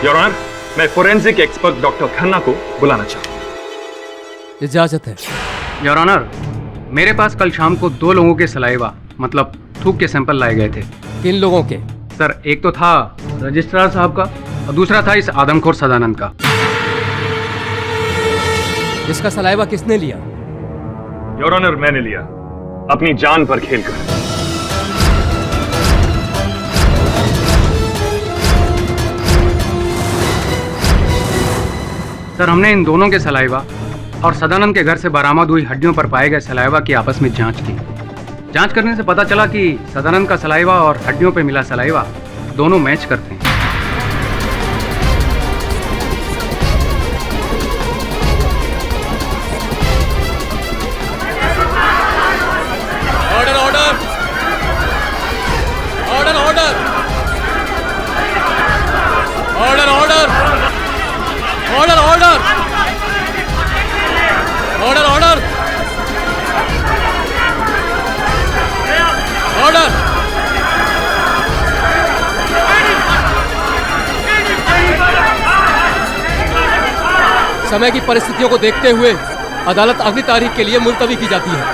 योर ऑनर, मैं फोरेंसिक एक्सपर्ट डॉक्टर खन्ना को बुलाना चाहता हूं। इजाजत है। योर ऑनर, मेरे पास कल शाम को 2 लोगों के सलाइवा मतलब थूक के सैंपल लाए गए थे। किन लोगों के? सर, एक तो था रजिस्ट्रार साहब का और दूसरा था इस आदमखोर सदानंद का। इसका सलाइवा किसने लिया? योर ऑनर, मैंने लिया, अपनी जान पर खेलकर। सर, हमने इन दोनों के सलाइवा और सदानंद के घर से बरामद हुई हड्डियों पर पाए गए सलाइवा की आपस में जांच की। जांच करने से पता चला कि सदानंद का सलाइवा और हड्डियों पर मिला सलाइवा दोनों मैच करते हैं। Order order order order order order order order order order order. समय की परिस्थितियों को देखते हुए अदालत अगली तारीख के लिए मुलतवी की जाती है।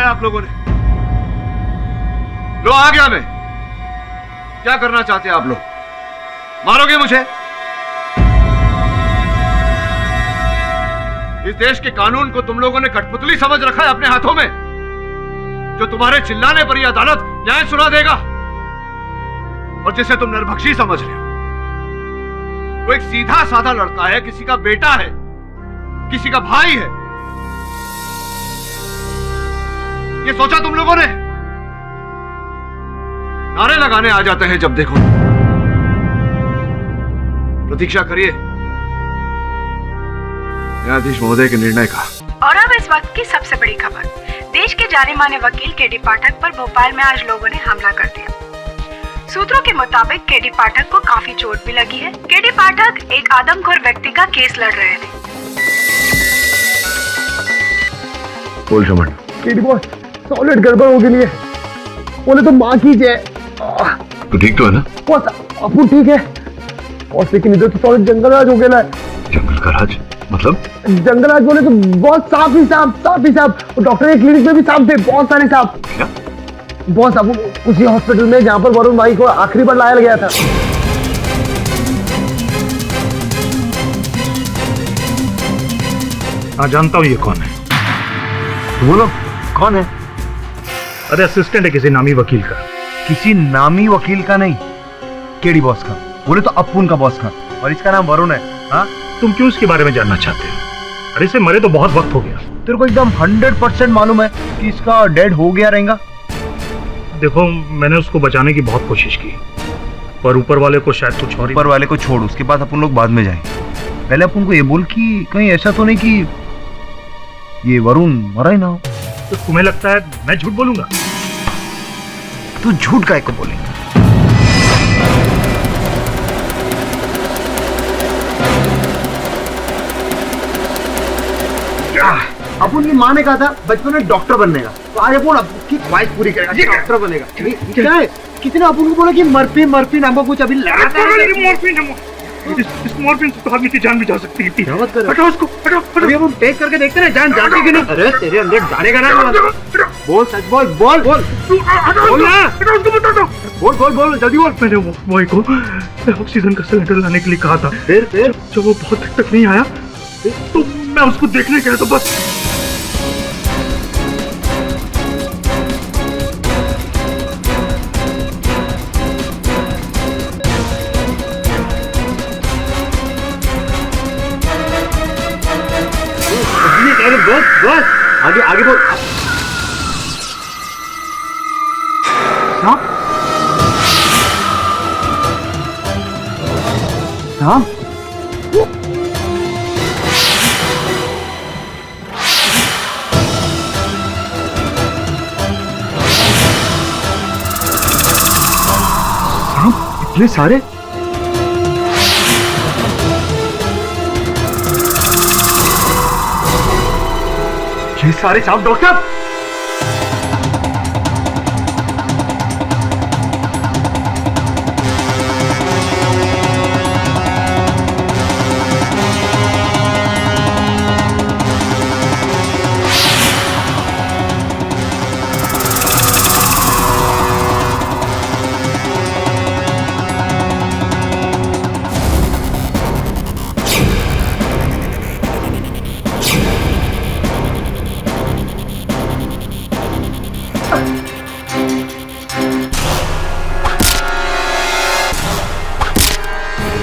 आप लोगों ने लो, आ गया मैं। क्या करना चाहते हैं आप लोग? मारोगे मुझे? इस देश के कानून को तुम लोगों ने कठपुतली समझ रखा है अपने हाथों में। जो तुम्हारे चिल्लाने पर यह अदालत न्याय सुना देगा, और जिसे तुम निर्भक्षी समझ रहे हो, वो एक सीधा साधा लड़का है, किसी का बेटा है, किसी का भाई है। ये सोचा तुम लोगों ने? नारे लगाने आ जाते हैं जब देखो। प्रतीक्षा करिए न्यायाधीश महोदय के निर्णय का। और अब इस वक्त की सबसे बड़ी खबर, देश के जाने माने वकील केडी पाठक पर भोपाल में आज लोगों ने हमला कर दिया। सूत्रों के मुताबिक केडी पाठक को काफी चोट भी लगी है। केडी पाठक एक आदमखोर व्यक्ति का केस लड़ रहे थे। बोल रमन। केडी बॉस, सॉलिड गड़बड़ हो गई है। बोले तो माँ की जय। तो ठीक तो है ना? बॉस अपन ठीक है बॉस, लेकिन इधर तो सॉलिड जंगल राज हो गया है। जंगल का राज मतलब? जंगल राज बोले तो बहुत सांप ही सांप। डॉक्टर के क्लिनिक में भी सांप थे, बहुत सारे सांप। क्या बॉस, अब उसी हॉस्पिटल में जहाँ पर वरुण भाई को आखिरी बार लाया गया था। हाँ जानता हूँ ये कौन है। बोलो कौन है? अरे असिस्टेंट है किसी नामी वकील का। किसी नामी वकील का नहीं, केडी बॉस का। बोले तो अपुन का बॉस का, और इसका नाम वरुण है। हाँ, तुम क्यों इसके बारे में जानना चाहते हो? अरे इसे मरे तो बहुत वक्त हो गया। तेरे को एकदम 100% मालूम है कि इसका डेड हो गया रहेगा। देखो, मैंने उसको बचाने की बहुत कोशिश की, पर ऊपर वाले को शायद कुछ और। ऊपर वाले को छोड़, उसके बाद अपन लोग बाद में जाएंगे। पहले अपन को ये बोल कि कहीं ऐसा तो नहीं कि ये वरुण मरा ही ना हो। तो तुम्हें लगता है मैं झूठ बोलूंगा? तू झूठ काहे को बोलेगा? अपन की माँ ने कहा था बचपन में डॉक्टर बनने का, तो आज अपन की ख्वाहिश पूरी करेगा, डॉक्टर बनेगा। क्या है? कितने अपन को बोला कि मर्फी नाम का कुछ अभी लगाता है। इस मॉर्फिन से तो आदमी की जान भी जा सकती है। हटाओ उसको, हटाओ। अभी हम टेस्ट करके देखते हैं जान जाती कि नहीं। अरे तेरे अंदर जानेगा ना। बोल, सच बोल, बोल बोल बोल जल्दी बोल। मैंने वो बॉय को ऑक्सीजन का सिलेंडर लाने के लिए कहा था। फिर जब वो बहुत देर तक नहीं आया तो मैं उसको देखने गया, तो बस बस आगे आगे बोल। सांप सांप इतने सारे? ये सारे सांप डॉक्टर?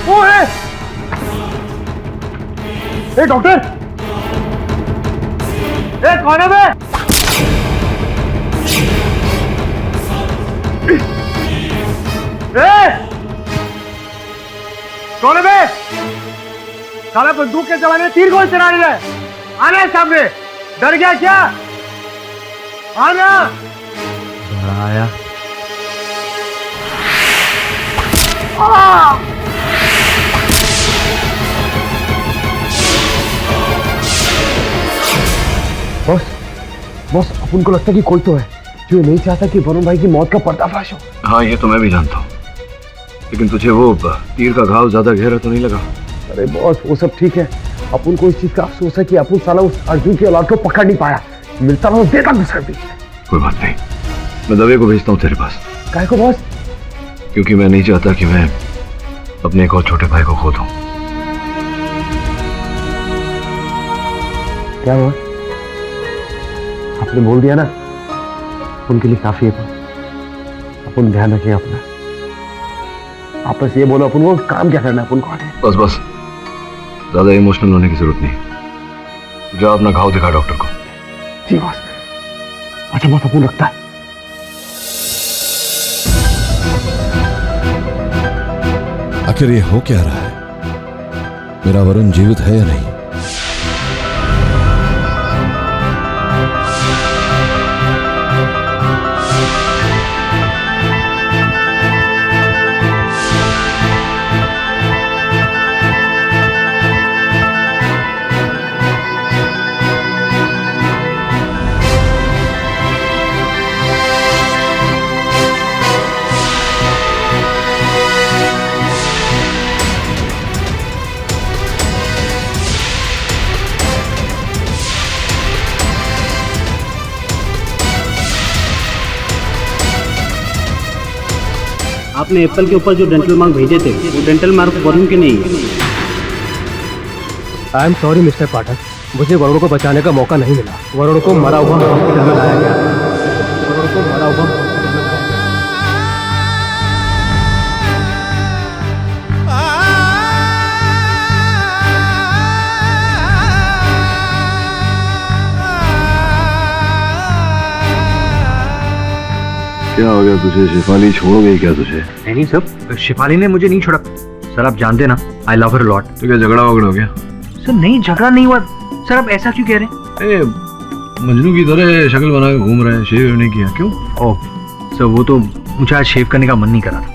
वो है। ए डॉक्टर, ए कौन है बे? कौन है बे? साला बंदूक के जमाने तीर कौन चला रहा है? आना सामने। डर गया क्या? आना। आया। बॉस, बॉस अपन को लगता है कि कोई तो है जो नहीं चाहता कि वरुण भाई की मौत का पर्दाफाश हो। हाँ, ये तो मैं भी जानता हूँ, लेकिन तुझे वो तीर का घाव ज्यादा गहरा तो नहीं लगा? अरे बॉस, वो सब ठीक है। अपन को इस चीज का अफसोस है कि अपन साला उस अर्जुन की औलाद को पकड़ नहीं पाया। मिलता रहा देता गुस्सा भी। कोई बात नहीं, मैं दवे को भेजता हूँ तेरे पास। काहे को बॉस? क्योंकि मैं नहीं चाहता कि मैं अपने एक और छोटे भाई को खो दूं। क्या हुआ? आपने बोल दिया ना अपन के लिए काफी है। अपन ध्यान रखिए अपना। आप बस ये बोलो अपन को काम क्या करना है, अपन को आगे। बस बस, ज्यादा इमोशनल होने की जरूरत नहीं। जाओ अपना घाव दिखा डॉक्टर को। जी बॉस। अच्छा बॉस, अपन रखता है। आखिर ये हो क्या रहा है? मेरा वरुण जीवित है या नहीं? आपने एप्पल के ऊपर जो डेंटल मार्क भेजे थे वो डेंटल मार्क वरुण के नहीं है। आई एम सॉरी मिस्टर पाठक, मुझे वरुण को बचाने का मौका नहीं मिला। वरुण को मरा हुआ हॉस्पिटल में लाया गया। वरुण को मरा हुआ हॉस्पिटल में लाया गया। क्या हो गया तुझे? शेफाली छोड़ गई क्या तुझे? नहीं सर, शिफाली ने मुझे नहीं छोड़ा। सर आप जानते ना, आई लव हर लॉट। तो क्या झगड़ा वगड़ा हो गया? सर नहीं, झगड़ा नहीं हुआ। सर आप ऐसा क्यों कह रहे हैं? मजनू की तरह शक्ल बना के घूम रहे हैं, शेव नहीं किया क्यों? ओह सर, वो तो मुझे आज शेव करने का मन नहीं करा था।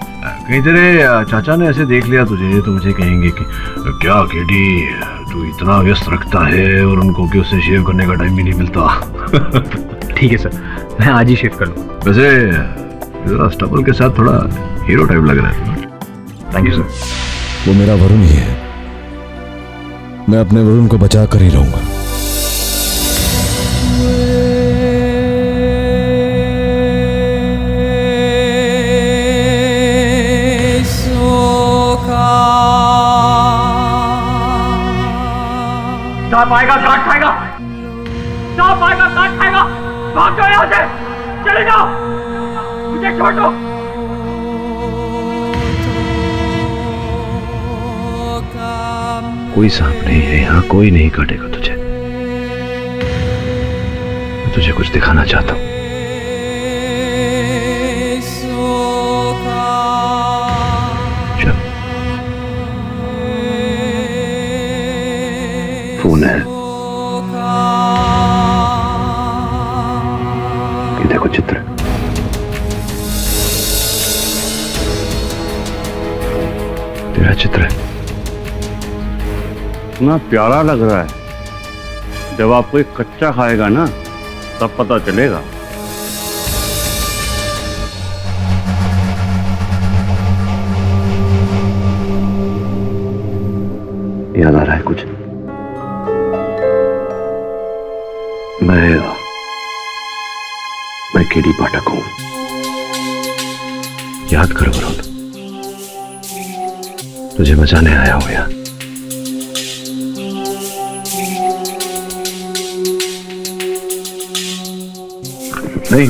कहीं तेरे चाचा ने ऐसे देख लिया तुझे तो मुझे कहेंगे कि क्या केडी तू इतना व्यस्त रखता है और उनको कि उससे शेव करने का टाइम ही नहीं मिलता। ठीक है सर, मैं आज ही शेव कर लूँ। वैसे स्टबल के साथ थोड़ा हीरो टाइप लग रहा है। Thank you sir. वो मेरा वरुण ही है, मैं अपने वरुण को बचा कर ही रहूंगा। सांप आएगा काट खाएगा, सांप आएगा काट खाएगा। भाग जाओ यहाँ से, चले जाओ, मुझे छोड़ दो। कोई सांप नहीं है यहाँ, कोई नहीं काटेगा तुझे। मैं तुझे कुछ दिखाना चाहता हूँ। चल, फोन है, ये देखो चित्र। तेरा चित्र है। इतना प्यारा लग रहा है। जब आप कोई कच्चा खाएगा ना तब पता चलेगा। याद आ रहा है कुछ? मैं केडी पाठक हूं। याद कर वरुण, तुझे बचाने आया हूं यहाँ। नहीं,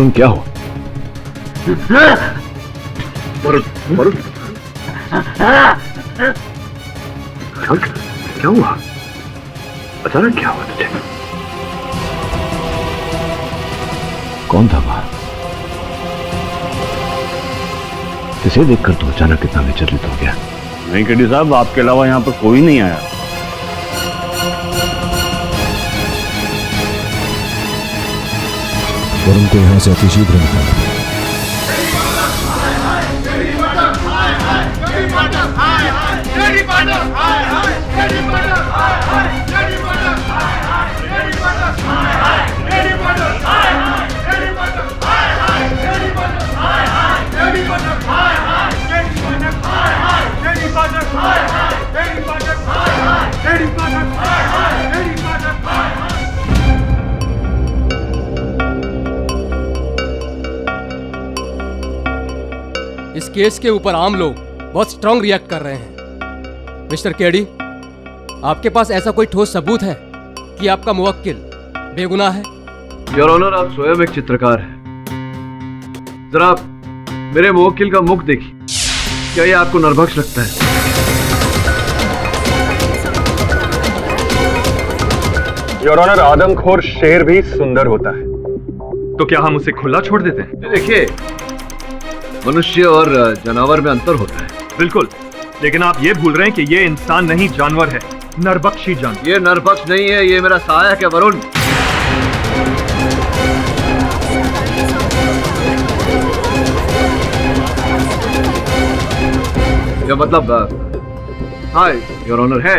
वरुण क्या हुआ? वरुण वरुण क्या हुआ? अचानक क्या हुआ तुझे? कौन था वहां? किसे देखकर तू अचानक इतना विचलित हो गया? नहीं केडी साहब, आपके अलावा यहाँ पर कोई नहीं आया। वरुण को यहां से अतिशीघ्र निकाला। इस केस के ऊपर आम लोग बहुत स्ट्रांग रिएक्ट कर रहे हैं। मिस्टर केडी, आपके पास ऐसा कोई ठोस सबूत है कि आपका मुवक्किल बेगुनाह है? योर ऑनर, आप स्वयं एक चित्रकार हैं। जरा मेरे मुवक्किल का मुख देखिए, क्या ये आपको नरभक्ष लगता है? योर ऑनर, आदमखोर शेर भी सुंदर होता है, तो क्या हम उसे खुला छोड़ देते हैं? देखिए, मनुष्य और जानवर में अंतर होता है। बिल्कुल, लेकिन आप ये भूल रहे हैं कि ये इंसान नहीं, जानवर है, नरभक्षी जानवर। ये नरभक्ष नहीं है, ये मेरा सहायक है वरुण। ये मतलब हाँ योर ऑनर है।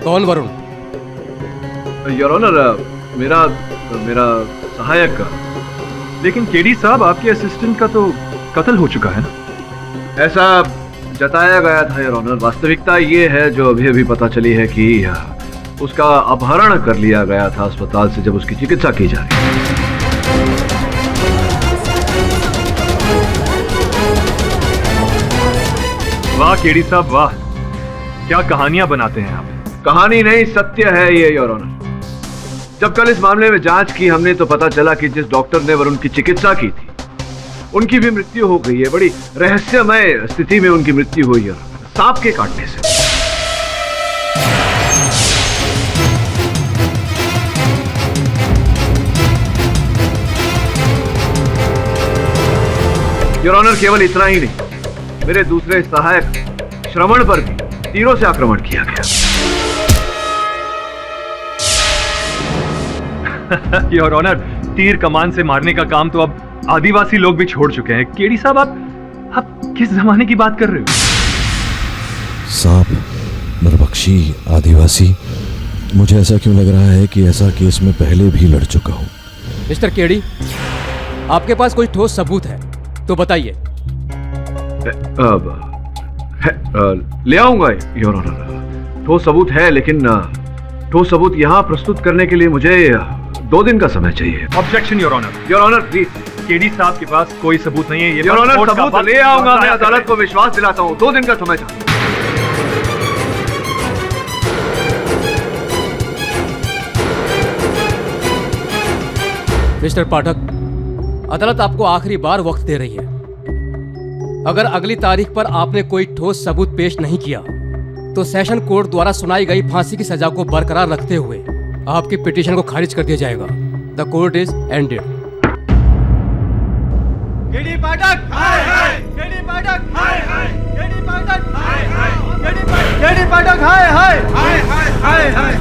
कौन वरुण? योर ऑनर, मेरा मेरा सहायक का। लेकिन केडी साहब, आपके असिस्टेंट का तो कत्ल हो चुका है ना? ऐसा जताया गया था योर ऑनर। वास्तविकता ये है जो अभी अभी पता चली है कि उसका अपहरण कर लिया गया था अस्पताल से जब उसकी चिकित्सा की जा रही थी। वाह केडी साहब, वाह, क्या कहानियां बनाते हैं आप। कहानी नहीं, सत्य है ये योर ऑनर। जब कल इस मामले में जांच की हमने तो पता चला कि जिस डॉक्टर ने वरुण की चिकित्सा की थी उनकी भी मृत्यु हो गई है। बड़ी रहस्यमय स्थिति में उनकी मृत्यु हुई है, सांप के काटने से। योर ऑनर, केवल इतना ही नहीं, मेरे दूसरे सहायक श्रवण पर भी तीरों से आक्रमण किया गया। योर ऑनर, तीर कमान से मारने का काम तो अब आदिवासी लोग भी छोड़ चुके हैं। केडी साहब, आप किस जमाने की बात कर रहे हो? सांप, नरभक्षी, आदिवासी, मुझे ऐसा क्यों लग रहा है कि ऐसा केस में पहले भी लड़ चुका हूं। मिस्टर केडी, आपके पास कोई ठोस सबूत है तो बताइए। ले आऊंगा योर ऑनर। ठोस सबूत है, लेकिन ठोस सबूत यहां प्रस्तुत करने के लिए मुझे 2 दिन का समय चाहिए। Objection your honour. Your honour please. KD साहब के पास कोई सबूत नहीं है। योर ऑनर, सबूत ले आऊंगा। मैं अदालत को विश्वास दिलाता हूं। 2 दिन का समय चाहिए। मिस्टर पाठक, अदालत आपको आखिरी बार वक्त दे रही है। अगर अगली तारीख पर आपने कोई ठोस सबूत पेश नहीं किया तो सेशन कोर्ट द्वारा सुनाई गई फांसी की सजा को बरकरार रखते हुए आपकी पिटीशन को खारिज कर दिया जाएगा। The court is ended. KD Pathak hi hi, KD Pathak hi hi, KD Pathak hi hi, KD Pathak hi hi, hi hi hi hi,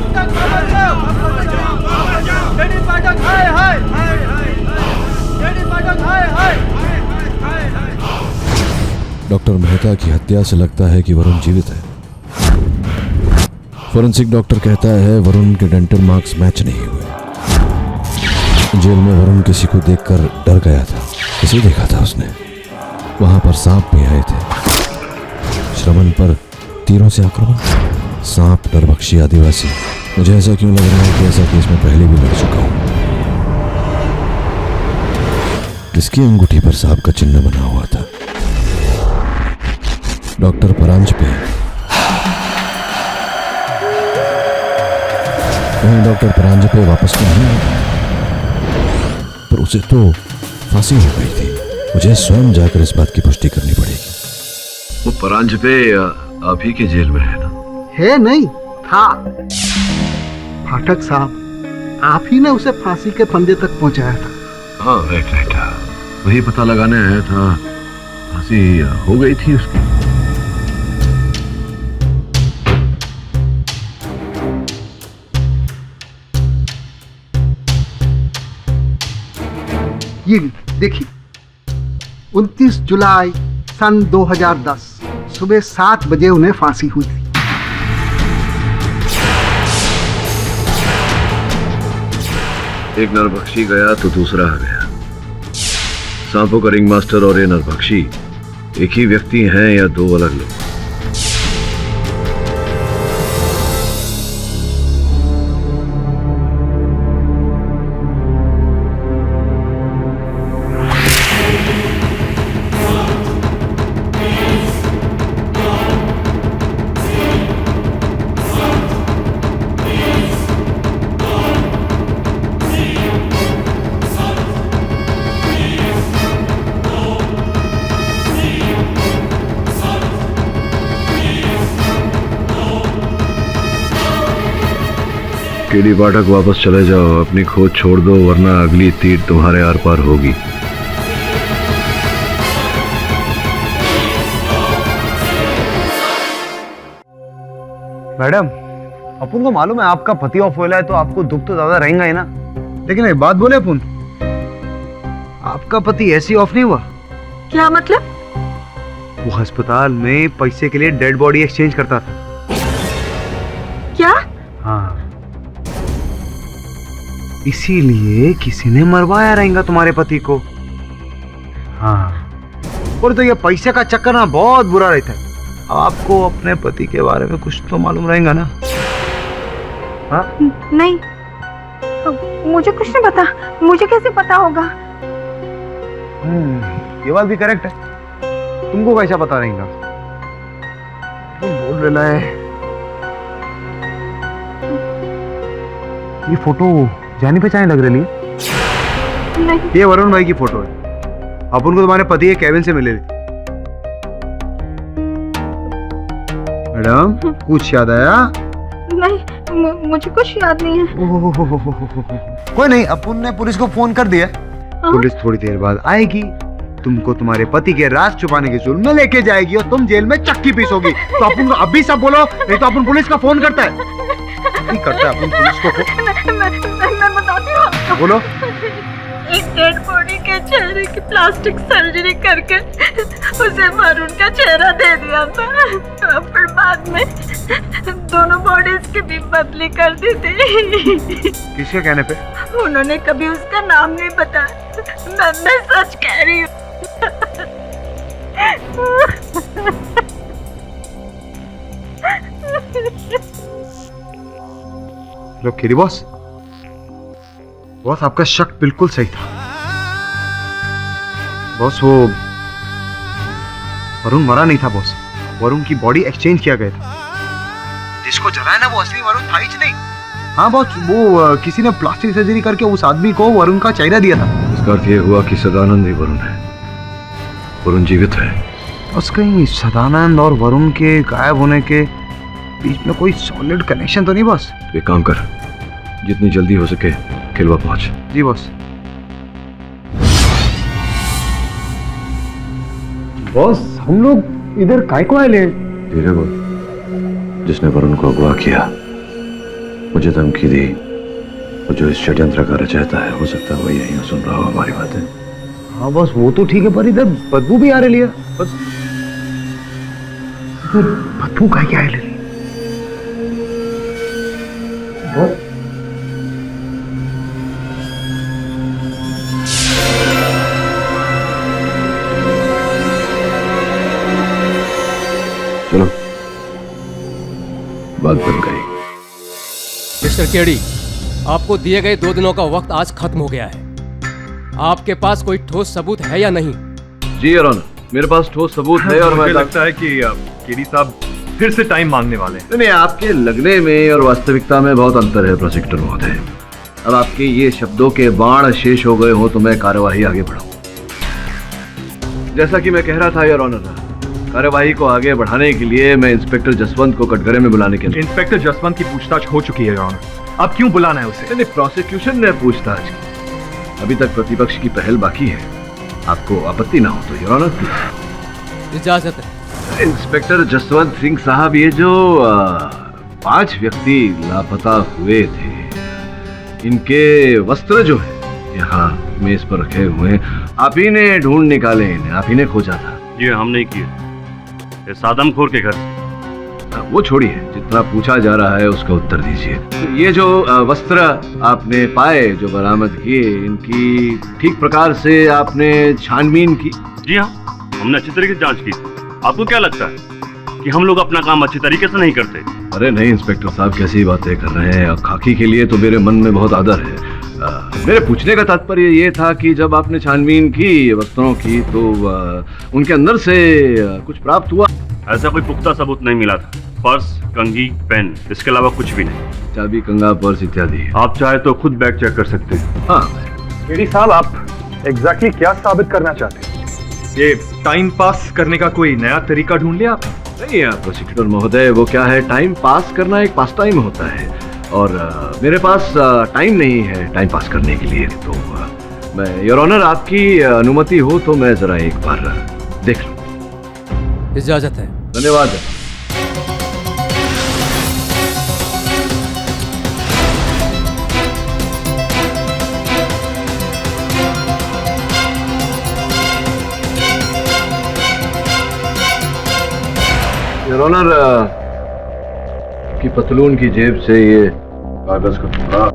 KD Pathak hi hi, hi hi, KD Pathak hi hi, hi hi. Doctor Mehta की हत्या से लगता है कि वरुण जीवित है। Forensic doctor कहता है वरुण के डेंटल मार्क्स मैच नहीं हुए। जेल में वरुण किसी को देखकर डर गया था। किसे देखा था उसने? वहां पर सांप भी आए थे। श्रवण पर तीरों से आक्रमण, सांप, नरभक्षी, आदिवासी। मुझे ऐसा क्यों लग रहा है कि ऐसा केस में पहले भी लड़ चुका हूं। किसकी अंगूठी पर सांप का चिन्ह बना हुआ था? डॉक्टर परांज पे। कहीं डॉक्टर परांज पे वापस तो नहीं आया, पर उसे तो फांसी हो गई थी। मुझे स्वयं जाकर इस बात की पुष्टि करनी पड़ेगी। वो परांजपे आप ही के जेल में है ना? है नहीं था। पाठक साहब, आप ही ने उसे फांसी के फंदे तक पहुंचाया था। हाँ राइट, वही पता लगाने आया था। फांसी हो गई थी उसकी। ये देखिए, 29 जुलाई सन 2010 सुबह 7 बजे उन्हें फांसी हुई थी। एक नरभक्षी गया तो दूसरा आ गया। सांपों का रिंग मास्टर और ये नरभक्षी एक ही व्यक्ति हैं या दो अलग लोग? केडी पाठक, वापस चले जाओ, अपनी खोज छोड़ दो, वरना अगली तीर तुम्हारे आर पार होगी। मैडम, अपन को मालूम है आपका पति ऑफ हुआ है, तो आपको दुख तो ज्यादा रहेगा ही ना। लेकिन एक बात बोले अपन, आपका पति ऐसी ऑफ नहीं हुआ। क्या मतलब? वो अस्पताल में पैसे के लिए डेड बॉडी एक्सचेंज करता था। क्या? हाँ, इसीलिए किसी ने मरवाया रहेगा तुम्हारे पति को। हाँ, और तो ये पैसे का चक्कर ना बहुत बुरा रहता है। आपको अपने पति के बारे में कुछ तो मालूम रहेगा ना? हाँ? नहीं, मुझे कुछ नहीं पता। मुझे कैसे पता होगा? ये बात भी करेक्ट है। तुमको कैसा पता रहेगा? तुम बोल रहा है। ये फोटो जानी पहचानी लग रही है। नहीं। ये वरुण भाई की फोटो है। अपन को तुम्हारे पति के केबिन से मिले। मैडम, कुछ याद आया? नहीं, मुझे कुछ याद नहीं है। कोई नहीं, अपन ने पुलिस को फोन कर दिया। पुलिस थोड़ी देर बाद आएगी, तुमको तुम्हारे पति के राज छुपाने के जुर्म में लेके जाएगी और तुम जेल में चक्की पीसोगी। तो अपन को अभी सब बोलो, नहीं तो अपन पुलिस का फोन करता है। नहीं करता है अपन पुलिस को फोन। मैं बताती हूँ। बोलो। एक डेड बॉडी के चेहरे की प्लास्टिक सर्जरी करके उसे वरुण का चेहरा दे दिया था। फिर बाद में दोनों बॉडीज की भी बदली कर दी थी। किसके कहने पे? उन्होंने कभी उसका नाम नहीं बताया। मैं सच कह रही हूँ। लो केरी बॉस, बॉस आपका शक बिल्कुल सही था। बॉस, वो वरुण मरा नहीं था बॉस। वरुण की बॉडी एक्सचेंज किया गया था। जिसको जलाया ना वो असली वरुण था ही नहीं। हाँ बॉस, वो किसी ने प्लास्टिक सर्जरी करके उस आदमी को वरुण का चेहरा दिया था। इसका अर्थ ये हुआ कि सदानंद ही वरुण है। वरुण जीवित है। बस कहीं सदानंद और वरुण के गायब होने के बीच में कोई सॉलिड कनेक्शन तो नहीं बॉस? तो एक काम कर, जितनी जल्दी हो सके खिलवा पहुंच। जी बॉस। बॉस, हम लोग इधर काय को आए? धीरे बोल। जिसने वरुण को अगवा किया, मुझे धमकी दी, और जो इस षड्यंत्र का रचयिता है, हो सकता है वो यहीं सुन रहा हो हमारी बातें। हाँ बॉस, वो तो ठीक है, पर इधर बदबू भी आ रही है। बदबू का क्या है? चलो, बात बन गई। मिस्टर केडी, आपको दिए गए 2 दिनों का वक्त आज खत्म हो गया है। आपके पास कोई ठोस सबूत है या नहीं? जी योर ऑनर, मेरे पास ठोस सबूत है और मुझे लगता है कि केडी साहब फिर से टाइम मांगने वाले हैं। नहीं, आपके लगने में और वास्तविकता में बहुत अंतर है प्रोसिक्यूटर महोदय। अब आपके ये शब्दों के बाण शेष हो गए हो तो मैं कार्यवाही आगे बढ़ाऊं। जैसा कि मैं कह रहा था योर ऑनर, कार्यवाही को आगे बढ़ाने के लिए मैं इंस्पेक्टर जसवंत को कटघरे में बुलाने के लिए। इंस्पेक्टर जसवंत की पूछताछ हो चुकी है योर ऑनर, अब क्यों बुलाना है उसे? नहीं, प्रोसिक्यूशन ने पूछताछ की, अभी तक प्रतिपक्ष की पहल बाकी है। आपको आपत्ति ना हो तो योर ऑनर। इजाजत है। इंस्पेक्टर जसवंत सिंह साहब, ये जो 5 व्यक्ति लापता हुए थे, इनके वस्त्र जो है यहाँ मेज पर रखे हुए हैं, आप ही ने ढूंढ निकाले इन्हें, आप ही ने खोजा था? ये हम नहीं किए, ये सादमखोर के घर से। वो छोड़िए, जितना पूछा जा रहा है उसका उत्तर दीजिए। तो ये जो वस्त्र आपने पाए, जो बरामद किए, इनकी ठीक प्रकार से आपने छानबीन की? जी हाँ, हमने अच्छी तरीके से जांच की। आपको क्या लगता है कि हम लोग अपना काम अच्छी तरीके से नहीं करते? अरे नहीं इंस्पेक्टर साहब, कैसी बातें कर रहे हैं। खाकी के लिए तो मेरे मन में बहुत आदर है। मेरे पूछने का तात्पर्य ये था कि जब आपने छानबीन की वस्त्रों की, तो उनके अंदर से कुछ प्राप्त हुआ? ऐसा कोई पुख्ता सबूत नहीं मिला था। पर्स, कंघी, पेन, इसके अलावा कुछ भी नहीं। चाबी, कंगा, पर्स इत्यादि। आप चाहे तो खुद बैग चेक कर सकते हैं। हाँ। केडी साहब, आप एग्जैक्टली क्या साबित करना चाहते हैं? ये टाइम पास करने का कोई नया तरीका ढूंढ लिया आप? नहीं प्रोसिक्यूटर महोदय, वो क्या है, टाइम पास करना एक पास टाइम होता है, और मेरे पास टाइम नहीं है टाइम पास करने के लिए। तो मैं योर ऑनर, आपकी अनुमति हो तो मैं जरा एक बार देख लूं। इजाजत है। धन्यवाद। योर ऑनर, की पतलून की जेब से ये कागज का टुकड़ा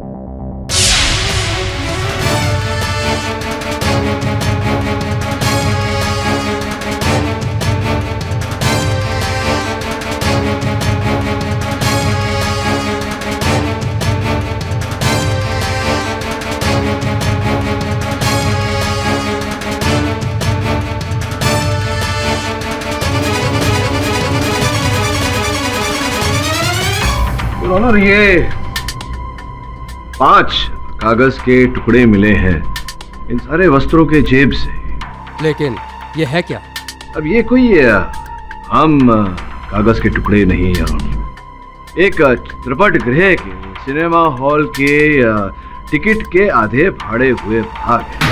ऑनर, ये 5 कागज के टुकड़े मिले हैं इन सारे वस्त्रों के जेब से। लेकिन ये है क्या? अब ये कोई आम कागज के टुकड़े नहीं है। एक चित्रपट गृह के सिनेमा हॉल के टिकट के आधे फाड़े हुए भाग हैं।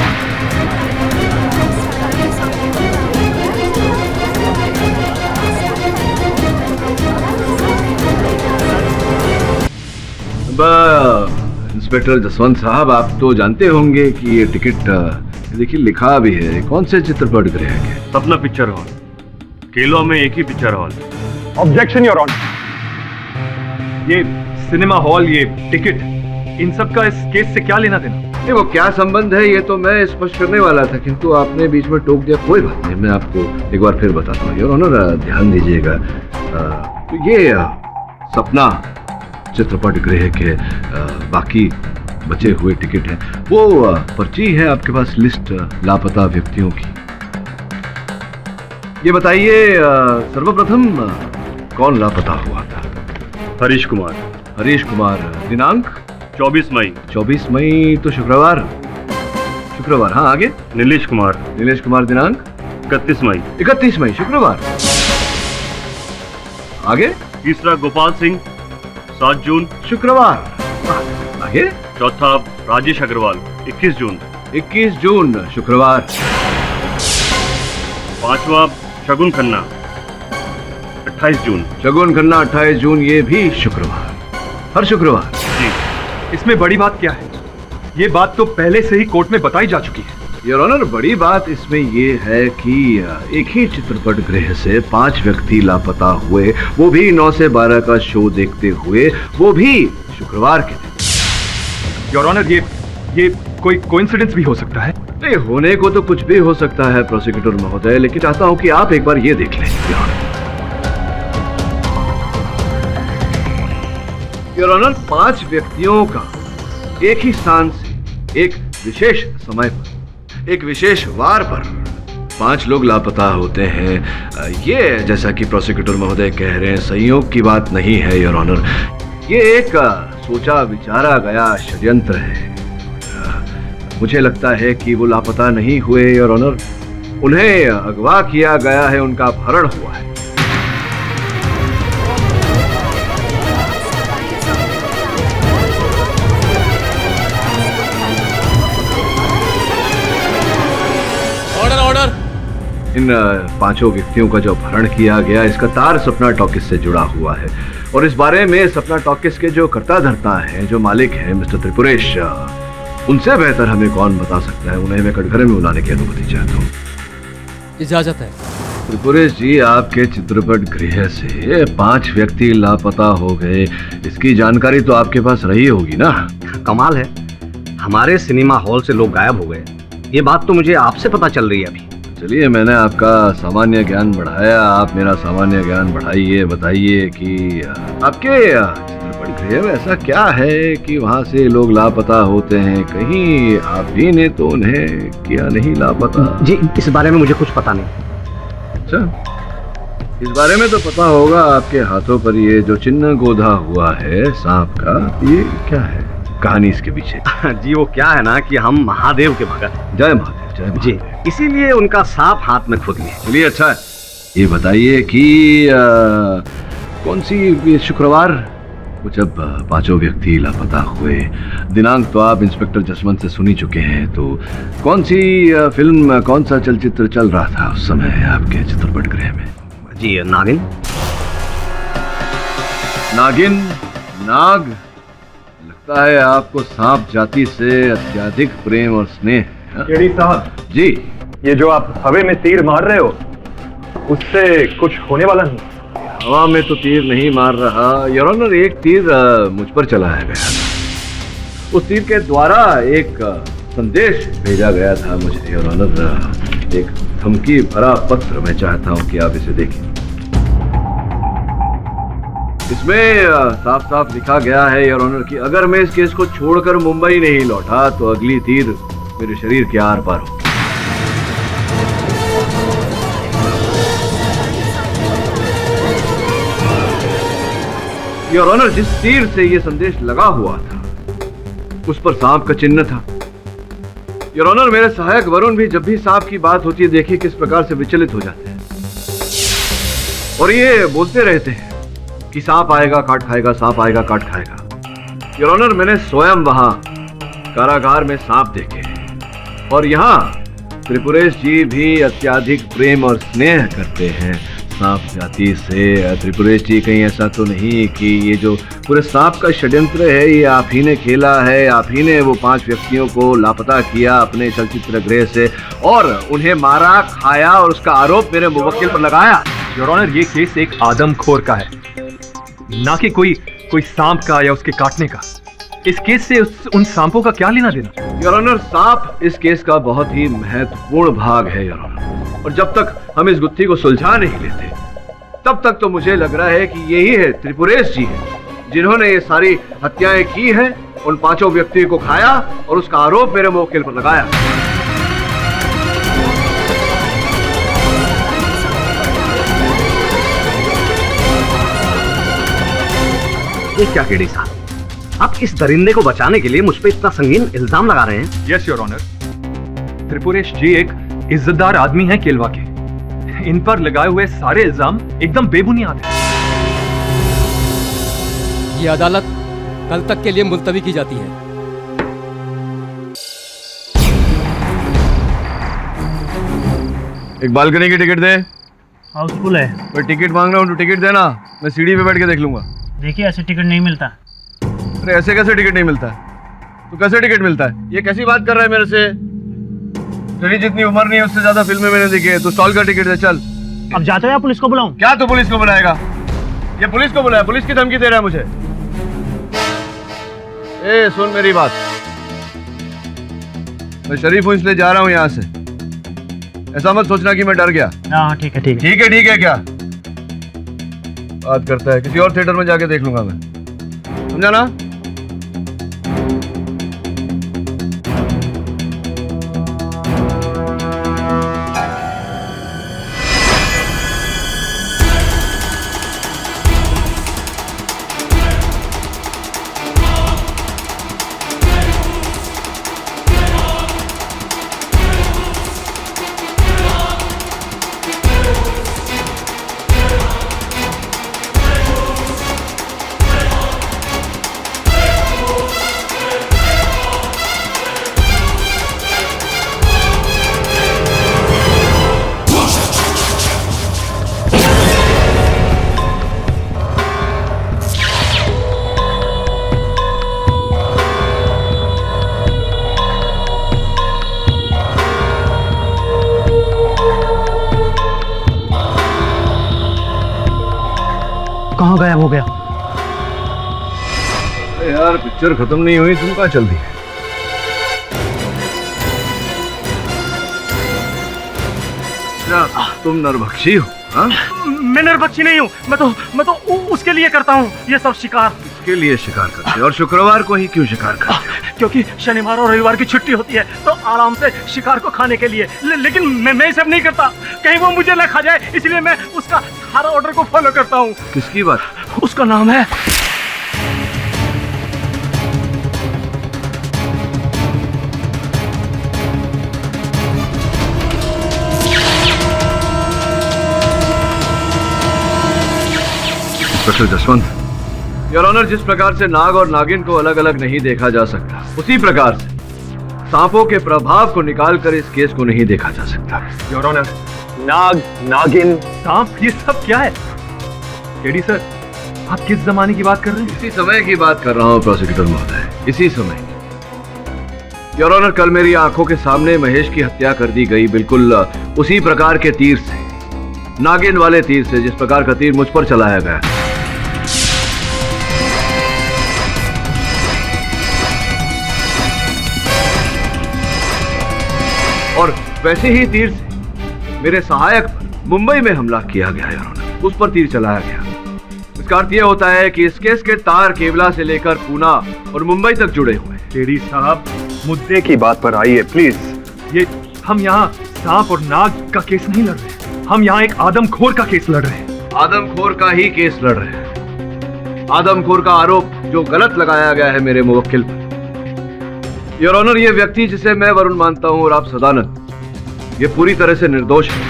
इंस्पेक्टर जसवंत साहब, आप तो जानते होंगे कि ये टिकट देखिए लिखा भी है, कौन से चित्रपट गृह के? सपना पिक्चर हॉल, केलो में एक ही picture hall. Objection your honour, ये सिनेमा हॉल, ये टिकट, इन सब का इस केस से क्या लेना देना? नहीं, वो क्या संबंध है ये तो मैं स्पष्ट करने वाला था, किंतु आपने बीच में टोक दिया। कोई बात नहीं, मैं आपको एक बार फिर बताता हूँ। योर ऑनर, ध्यान दीजिएगा, तो ये सपना चित्रपट गृह के बाकी बचे हुए टिकट हैं। वो पर्ची है आपके पास, लिस्ट लापता व्यक्तियों की। ये बताइए, सर्वप्रथम कौन लापता हुआ था? हरीश कुमार। हरीश कुमार, दिनांक 24 मई। 24 मई तो शुक्रवार। शुक्रवार, हाँ, आगे? नीलेश कुमार। नीलेश कुमार, दिनांक 31 मई। 31 मई, शुक्रवार। आगे? तीसरा गोपाल सिंह, 7 जून, शुक्रवार। आगे? चौथा राजेश अग्रवाल, 21 जून। 21 जून, शुक्रवार। पांचवा शगुन खन्ना, 28 जून। शगुन खन्ना, 28 जून, ये भी शुक्रवार, हर शुक्रवार। जी। इसमें बड़ी बात क्या है? ये बात तो पहले से ही कोर्ट में बताई जा चुकी है। योर ऑनर, बड़ी बात इसमें ये है कि एक ही चित्रपट गृह से 5 व्यक्ति लापता हुए, वो भी 9 से 12 का शो देखते हुए, वो भी शुक्रवार के दिन। योर ऑनर, ये कोई कोइंसिडेंस भी हो सकता है? नहीं, होने को तो कुछ भी हो सकता है प्रोसिक्यूटर महोदय, लेकिन चाहता हूं कि आप एक बार ये देख लें। योर ऑनर, 5 व्यक्तियों का एक ही स्थान से, एक विशेष समय पर, एक विशेष वार पर 5 लोग लापता होते हैं। ये, जैसा कि प्रोसिक्यूटर महोदय कह रहे हैं, संयोग की बात नहीं है योर ऑनर। ये एक सोचा विचारा गया षड्यंत्र है। मुझे लगता है कि वो लापता नहीं हुए योर ऑनर, उन्हें अगवा किया गया है, उनका अपहरण हुआ है। Order order. इन 5 व्यक्तियों का जो अपहरण किया गया, इसका तार सपना टॉकीज से जुड़ा हुआ है और इस बारे में सपना टॉकीज के जो कर्ता धर्ता हैं, जो मालिक हैं मिस्टर त्रिपुरेश, उनसे बेहतर हमें कौन बता सकता है। उन्हें मैं कटघरे में बुलाने की अनुमति चाहता हूँ। इजाजत है। त्रिपुरेश जी, आपके चित्रपट गृह से 5 व्यक्ति लापता हो गए, इसकी जानकारी तो आपके पास रही होगी ना? कमाल है, हमारे सिनेमा हॉल से लोग गायब हो गए। ये बात तो मुझे आपसे पता चल रही है अभी। चलिए, मैंने आपका सामान्य ज्ञान बढ़ाया, आप मेरा सामान्य ज्ञान बढ़ाइए। बताइए कि आपके चित्रपट गृह में ऐसा क्या है कि वहाँ से लोग लापता होते हैं? कहीं आप ही ने तो उन्हें किया नहीं लापता? जी, इस बारे में मुझे कुछ पता नहीं। अच्छा, इस बारे में तो पता होगा। आपके हाथों पर ये जो चिन्ह गोधा हुआ है सांप का, ये क्या है? कहानी इसके पीछे? जी, वो क्या है ना कि हम महादेव के भगत। जय महादेव, जय महादेव। जी, इसीलिए उनका सांप हाथ में खुद लिए। चलिए, अच्छा है। ये बताइए कि कौन सी ये शुक्रवार को जब 5 व्यक्ति लापता हुए, दिनांक तो आप इंस्पेक्टर जसवंत से सुनी चुके हैं, तो कौन सी फिल्म, कौन सा चलचित्र चल रहा था उस समय आपके चित्रपट गृह में? जी, नागिन। नागिन? नाग? लगता है आपको सांप जाति से अत्यधिक प्रेम और स्नेह। केडी साहब जी, ये जो आप हवे में तीर मार रहे हो, उससे कुछ होने वाला नहीं। हवा में तो तीर नहीं मार रहा योर ऑनर, एक तीर मुझ पर चलाया गया। उस तीर के द्वारा एक संदेश भेजा गया था मुझे योर ऑनर, एक धमकी भरा पत्र। मैं चाहता हूं कि आप इसे देखें। इसमें साफ साफ लिखा गया है योर ऑनर कि अगर मैं इस केस को छोड़कर मुंबई नहीं लौटा तो अगली तीर मेरे शरीर के आर पार होगी। योर ऑनर, जिस तीर से ये संदेश लगा हुआ था उस पर सांप का चिन्ह था। योर ऑनर, मेरे सहायक वरुण भी जब भी सांप की बात होती है, देखिए किस प्रकार से विचलित हो जाते हैं और ये बोलते रहते हैं कि सांप आएगा काट खाएगा, सांप आएगा काट खाएगा। योर ऑनर, मैंने स्वयं वहां कारागार में सांप देखे और यहाँ त्रिपुरेश जी भी अत्यधिक प्रेम और स्नेह करते हैं सांप जाति से। त्रिपुरेश जी, कहीं ऐसा तो नहीं कि ये जो पूरे सांप का षड्यंत्र है ये आप ही ने खेला है? आप ही ने वो 5 व्यक्तियों को लापता किया अपने चलचित्र गृह से और उन्हें मारा, खाया और उसका आरोप मेरे मुवक्किल पर लगाया? योर ऑनर, ये केस एक आदमखोर का है, ना कि कोई सांप का या उसके काटने का। इस केस से उन सांपों का क्या लेना देना? योर ऑनर, सांप इस केस का बहुत ही महत्वपूर्ण भाग है योर ऑनर, और जब तक हम इस गुत्थी को सुलझा नहीं लेते तब तक तो मुझे लग रहा है कि यही है त्रिपुरेश जी है जिन्होंने ये सारी हत्याएं की हैं, उन 5 व्यक्तियों को खाया और उसका आरोप मेरे मुवक्किल पर लगाया। ये क्या केडी साहब, आप इस दरिंदे को बचाने के लिए मुझ पे इतना संगीन इल्जाम लगा रहे हैं? यस योर ऑनर, त्रिपुरेश जी एक इज्जतदार आदमी हैं केलवा के। इन पर लगाए हुए सारे इल्जाम एकदम बेबुनियाद हैं। ये अदालत कल तक के लिए मुलतवी की जाती है। एक बालकनी की टिकट दे। हाउसफुल है। कोई टिकट मांग रहा हूँ तो टिकट देना, मैं सीढ़ी पे बैठ के देख लूंगा। देखिए, ऐसे टिकट नहीं मिलता। अरे ऐसे कैसे टिकट नहीं मिलता है? तो कैसे टिकट मिलता है? ये कैसी बात कर रहा है मेरे से? तेरी जितनी उम्र नहीं है उससे ज्यादा फिल्में मैंने देखी है। तो स्टॉल का टिकट दे, चल। अब जाते हो या पुलिस को बुलाऊं? क्या तू पुलिस को बुलाएगा? ये पुलिस को बुलाया, पुलिस की धमकी दे रहा है मुझे। ए सुन मेरी बात, मैं शरीफ हूं इसलिए जा रहा हूं यहाँ से। ऐसा मत सोचना कि मैं डर गया। हाँ ठीक है ठीक है। ठीक है ठीक है, क्या बात करता है? किसी और थिएटर में जाके देख लूंगा मैं, समझा ना? कहाँ गायब हो गया? अरे यार पिक्चर खत्म नहीं हुई, तुम कहाँ चल दी? क्या तुम नरभक्षी हो? हाँ? मैं नरभक्षी नहीं हूँ, मैं तो उसके लिए करता हूँ ये सब शिकार। इसके लिए शिकार करते हो? और शुक्रवार को ही क्यों शिकार करते हो? क्योंकि शनिवार और रविवार की छुट्टी होती है तो आराम से शिकार को खाने के लिए। लेकिन मैं सब नहीं करता, कहीं वो मुझे न खा जाए, इसलिए मैं उसका हर ऑर्डर को फॉलो करता हूँ। किसकी बात? उसका नाम है इंस्पेक्टर जसवंत। योर ऑनर, जिस प्रकार से नाग और नागिन को अलग अलग नहीं देखा जा सकता, उसी प्रकार से सांपों के प्रभाव को निकालकर इस केस को नहीं देखा जा सकता। योर ऑनर, नाग, नागिन, सांप, ये सब क्या है? केडी सर, आप किस जमाने की बात कर रहे हैं? इसी समय की बात कर रहा हूँ प्रोसिक्यूटर महोदय, इसी समय। योर ऑनर, कल मेरी आंखों के सामने महेश की हत्या कर दी गई, बिल्कुल उसी प्रकार के तीर से, नागिन वाले तीर से, जिस प्रकार का तीर मुझ पर चलाया गया। और वैसे ही तीर से मेरे सहायक पर मुंबई में हमला किया गया, योर ऑनर, उस पर तीर चलाया गया। इसका अर्थ यह होता है कि इस केस के तार केवला से लेकर पूना और मुंबई तक जुड़े हुए हैं। केडी साहब, मुद्दे की बात पर आइए प्लीज। ये हम यहाँ सांप और नाग का केस नहीं लड़ रहे, हम यहाँ एक आदमखोर का केस लड़ रहे हैं। आदमखोर का ही केस लड़ रहे हैं। आदमखोर का आरोप जो गलत लगाया गया है मेरे मुवक्किल पर। योर ऑनर, ये व्यक्ति जिसे मैं वरुण मानता हूं और आप सदानंद, ये पूरी तरह से निर्दोष है।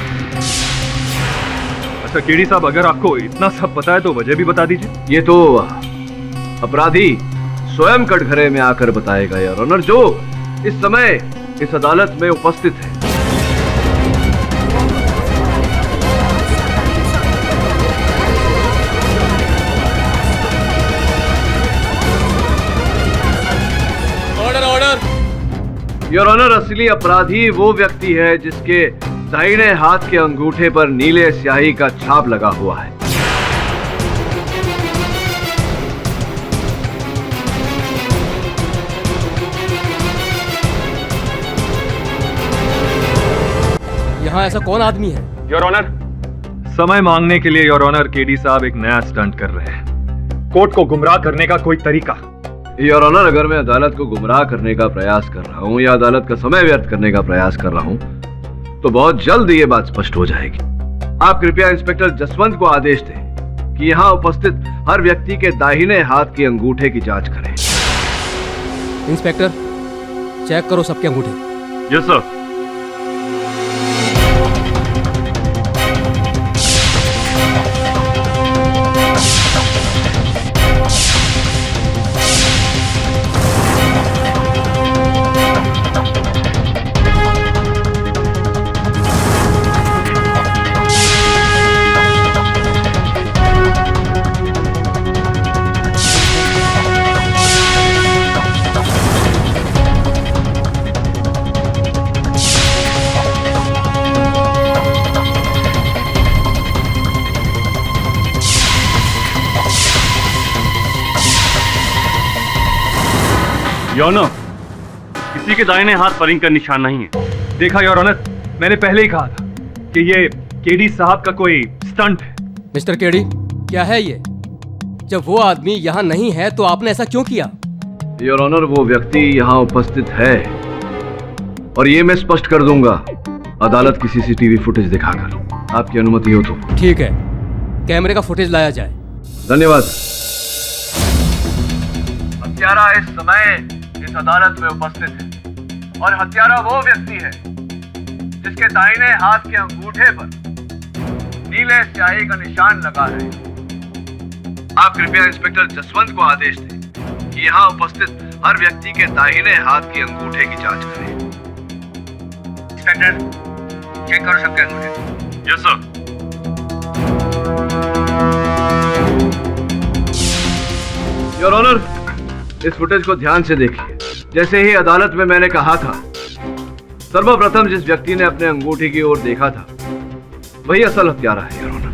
अच्छा केडी साहब, अगर आपको इतना सब पता है तो वजह भी बता दीजिए। ये तो अपराधी स्वयं कटघरे में आकर बताएगा योर ऑनर, जो इस समय इस अदालत में उपस्थित है। योर ऑनर, असली अपराधी वो व्यक्ति है जिसके दाहिने हाथ के अंगूठे पर नीले स्याही का छाप लगा हुआ है। यहाँ ऐसा कौन आदमी है? योर ऑनर, समय मांगने के लिए योर ऑनर केडी साहब एक नया स्टंट कर रहे हैं। कोर्ट को गुमराह करने का कोई तरीका। योर ऑनर, अगर मैं अदालत को गुमराह करने का प्रयास कर रहा हूं या अदालत का समय व्यर्थ करने का प्रयास कर रहा हूं, तो बहुत जल्द ये बात स्पष्ट हो जाएगी। आप कृपया इंस्पेक्टर जसवंत को आदेश दें कि यहां उपस्थित हर व्यक्ति के दाहिने हाथ के अंगूठे की जांच करें। इंस्पेक्टर, चेक करो सबके अंगूठे। Yes sir. योर ऑनर, किसी के दाहिने हाथ पर इंक का निशान नहीं है। देखा योर ऑनर, मैंने पहले ही कहा था कि ये केडी साहब का कोई स्टंट है। मिस्टर केडी, क्या है ये? जब वो आदमी यहाँ नहीं है तो आपने ऐसा क्यों किया? योर ऑनर, वो व्यक्ति यहाँ उपस्थित है और ये मैं स्पष्ट कर दूंगा अदालत की सीसीटीवी फुटेज दिखाकर। आपकी अनुमति हो तो। ठीक है, कैमरे का फुटेज लाया जाए। धन्यवाद। हत्यारा इस समय इस अदालत में उपस्थित है और हत्यारा वो व्यक्ति है जिसके दाहिने हाथ के अंगूठे पर नीले स्याही का निशान लगा है। आप कृपया इंस्पेक्टर जसवंत को आदेश दें कि यहाँ उपस्थित हर व्यक्ति के दाहिने हाथ के अंगूठे की जांच करें। इंस्पेक्टर, चेक करो सबके अंगूठे। Yes sir. योर ऑनर, इस फुटेज को ध्यान से देखिए। जैसे ही अदालत में मैंने कहा था, सर्वप्रथम जिस व्यक्ति ने अपने अंगूठे की ओर देखा था वही असल हत्यारा है योर ऑनर।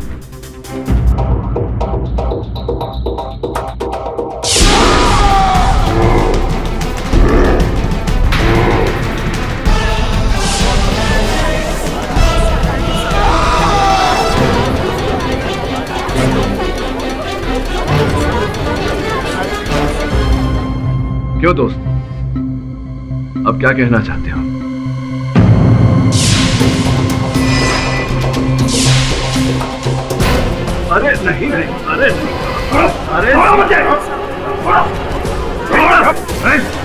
क्यों दोस्त, अब क्या कहना चाहते हो? अरे नहीं नहीं, अरे अरे मुझे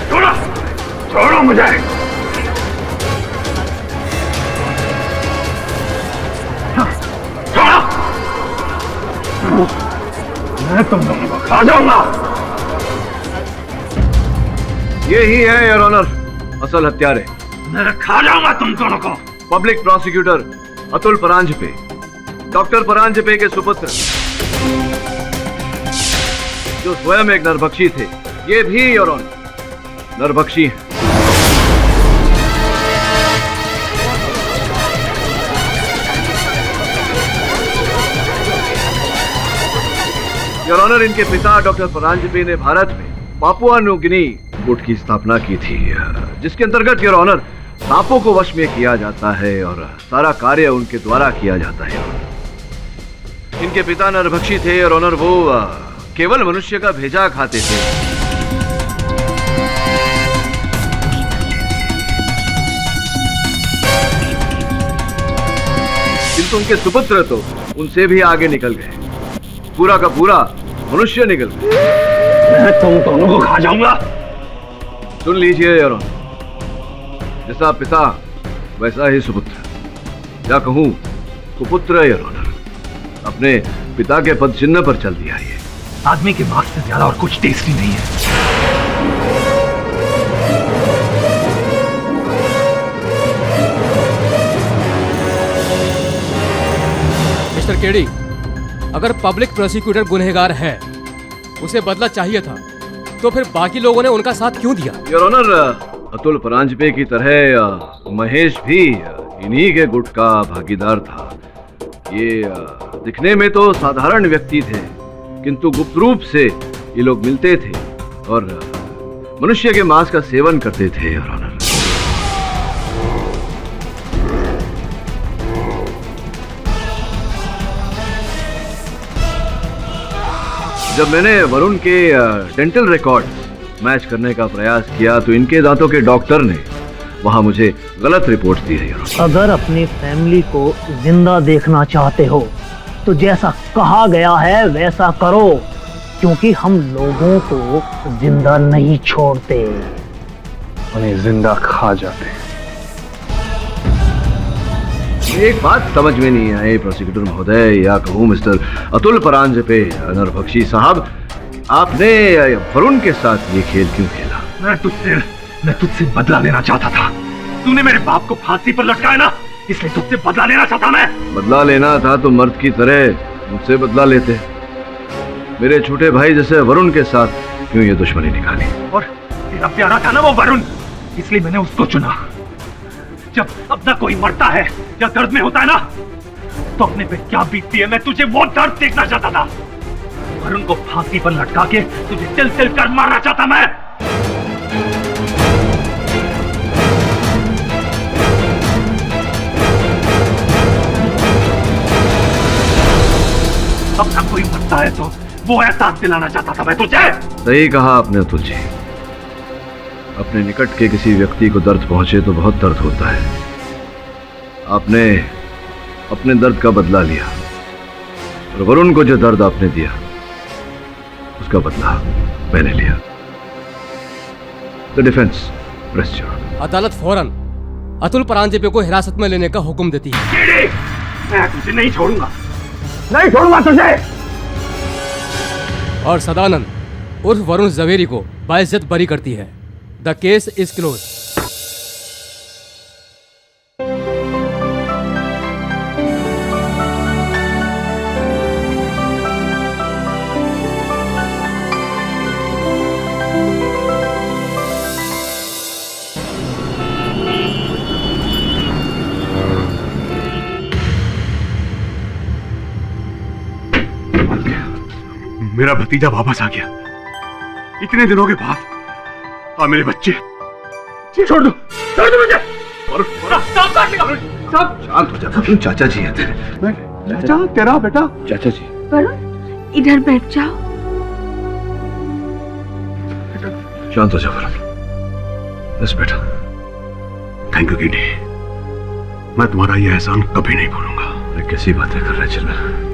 छोड़ो, छोड़ो मुझे। छोड़ो, मैं तुम दोनों को खा जाऊंगा। ये ही है योर ऑनर असल हत्यारे। मैं खा जाऊंगा तुम दोनों को। Public prosecutor Atul Paranjpe, doctor Paranjpe के सुपुत्र, जो स्वयं एक नरभक्षी थे। ये भी योर ऑनर नरभक्षी हैं। योर ऑनर, इनके पिता डॉक्टर परांजपे ने भारत में पापुआ न्यू गिनी गुट की स्थापना की थी, जिसके अंतर्गत योर ऑनर सांपों को वश में किया जाता है और सारा कार्य उनके द्वारा किया जाता है। इनके पिता नरभक्षी थे और ऑनर वो केवल मनुष्य का भेजा खाते थे। किंतु उनके सुपुत्र तो उनसे भी आगे निकल गए, पूरा का पूरा मनुष्य निकल गए। मैं तुम दोनों को खा जाऊंगा। सुन लीजिए योर ऑनर, जैसा पिता वैसा ही सुपुत्र, या कहूं कुपुत्र योर ऑनर। अपने पिता के पद चिन्ह पर चल दिया। ये आदमी के मांस से ज्यादा और कुछ टेस्टी नहीं है। मिस्टर केडी, अगर पब्लिक प्रोसिक्यूटर गुनहगार है, उसे बदला चाहिए था, तो फिर बाकी लोगों ने उनका साथ क्यों दिया? योर ऑनर, अतुल परांजपे की तरह महेश भी इन्हीं के गुट का भागीदार था। ये दिखने में तो साधारण व्यक्ति थे, किंतु गुप्त रूप से ये लोग मिलते थे और मनुष्य के मांस का सेवन करते थे योर ऑनर। जब मैंने वरुण के डेंटल रिकॉर्ड मैच करने का प्रयास किया तो इनके दांतों के डॉक्टर ने वहां मुझे गलत रिपोर्ट दी है। अगर अपनी फैमिली को जिंदा देखना चाहते हो तो जैसा कहा गया है वैसा करो, क्योंकि हम लोगों को जिंदा नहीं छोड़ते, उन्हें जिंदा खा जाते। एक बात समझ में नहीं आई प्रोसिक्यूटर महोदय, या कहूँ मिस्टर अतुल परांजपे नरभक्षी साहब, आपने वरुण के साथ ये खेल क्यों खेला? मैं तुझसे बदला लेना चाहता था। तूने मेरे बाप को फांसी पर लटकाया ना, इसलिए तुझसे बदला लेना चाहता मैं। बदला लेना था तो मर्द की तरह मुझसे बदला लेते। मेरे छोटे भाई जैसे वरुण के साथ क्यों ये दुश्मनी निकाली? और तेरा प्यारा था ना वो वरुण, इसलिए मैंने उसको चुना। जब अपना कोई मरता है या दर्द में होता है ना, तो अपने पे क्या बीतती है, मैं तुझे वो दर्द देखना चाहता था। वरुण को फांसी पर लटका के तुझे तिल तिल कर मारना चाहता मैं। अपना कोई मरता है तो वो एहसास दिलाना चाहता था मैं तुझे। सही कहा आपने अतुल जी, अपने निकट के किसी व्यक्ति को दर्द पहुंचे तो बहुत दर्द होता है। आपने अपने दर्द का बदला लिया और वरुण को जो दर्द आपने दिया उसका बदला मैंने लिया। The defence press your. अदालत फौरन अतुल परांजपे को हिरासत में लेने का हुक्म देती है। मैं तुझे नहीं छोड़ूंगा, नहीं छोड़ूंगा तुझे। और सदानंद उर्फ वरुण जवेरी को बाइज्जत बरी करती है। The case is close. मेरा भतीजा वापस आ गया इतने दिनों के बाद। मेरे बच्चे छोड़ दो मुझे। शांत हो जा, चाचा जी है तेरे। चाचा तेरा बेटा? चाचा जी। वरुण इधर बैठ जाओ। शांत हो जा वरुण। बस बेटा। थैंक यू कीडी, मैं तुम्हारा यह एहसान कभी नहीं भूलूंगा। अरे कैसी बातें कर रहा है चिल्ला।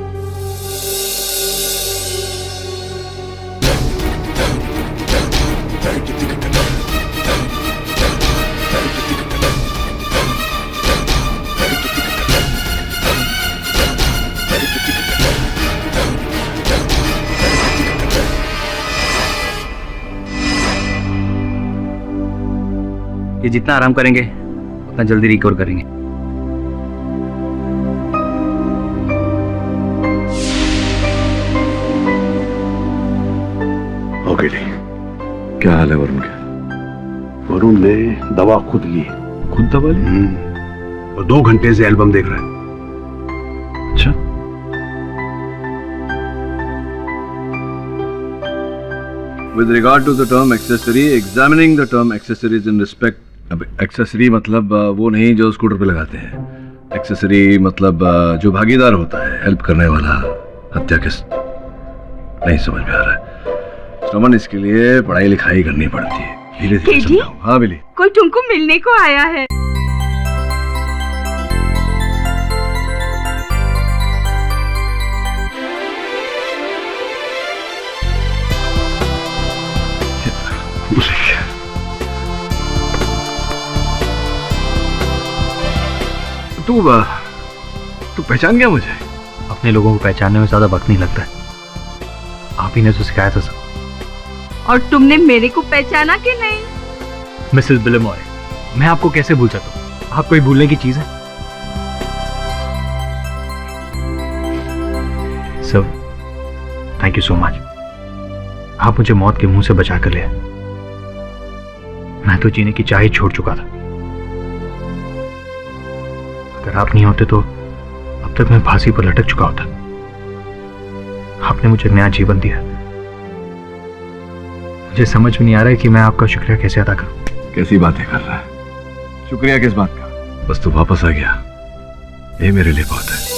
ये जितना आराम करेंगे उतना जल्दी रिकवर करेंगे। ओके जी। क्या हाल है वरुण का? वरुण ने दवा खुद ली। खुद दवा ली? और 2 घंटे से एल्बम देख रहा है। अच्छा। With regard to the term accessory, examining the term accessories in respect. अब एक्सेसरी मतलब वो नहीं जो स्कूटर पे लगाते हैं। एक्सेसरी मतलब जो भागीदार होता है, हेल्प करने वाला। हत्या किस नहीं समझ में आ रहा है। श्रमण, इसके लिए पढ़ाई लिखाई करनी पड़ती है। धीरे धीरे समझाओ। हाँ बिली। कोई तुमको मिलने को आया है। तू पहचान गया मुझे? अपने लोगों को पहचानने में ज्यादा वक्त नहीं लगता है। आप ही ने तो सिखाया था सब। और तुमने मेरे को पहचाना कि नहीं? मिसेस बिलेमॉय, मैं आपको कैसे भूल सकता हूँ? आप कोई भूलने की चीज है? Sir, thank you so much. आप मुझे मौत के मुंह से बचा कर ले आए। मैं तो जीने की चाह ही छोड़ चुका था। अगर आप नहीं होते तो अब तक मैं फांसी पर लटक चुका होता। आपने मुझे नया जीवन दिया। मुझे समझ में नहीं आ रहा है कि मैं आपका शुक्रिया कैसे अदा करूं। कैसी बातें कर रहा है? शुक्रिया किस बात का? बस तू वापस आ गया, ये मेरे लिए बहुत है।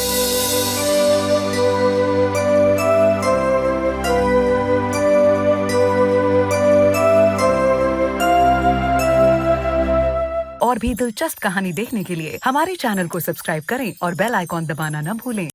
और भी दिलचस्प कहानी देखने के लिए हमारे चैनल को सब्सक्राइब करें और बेल आइकॉन दबाना न भूलें।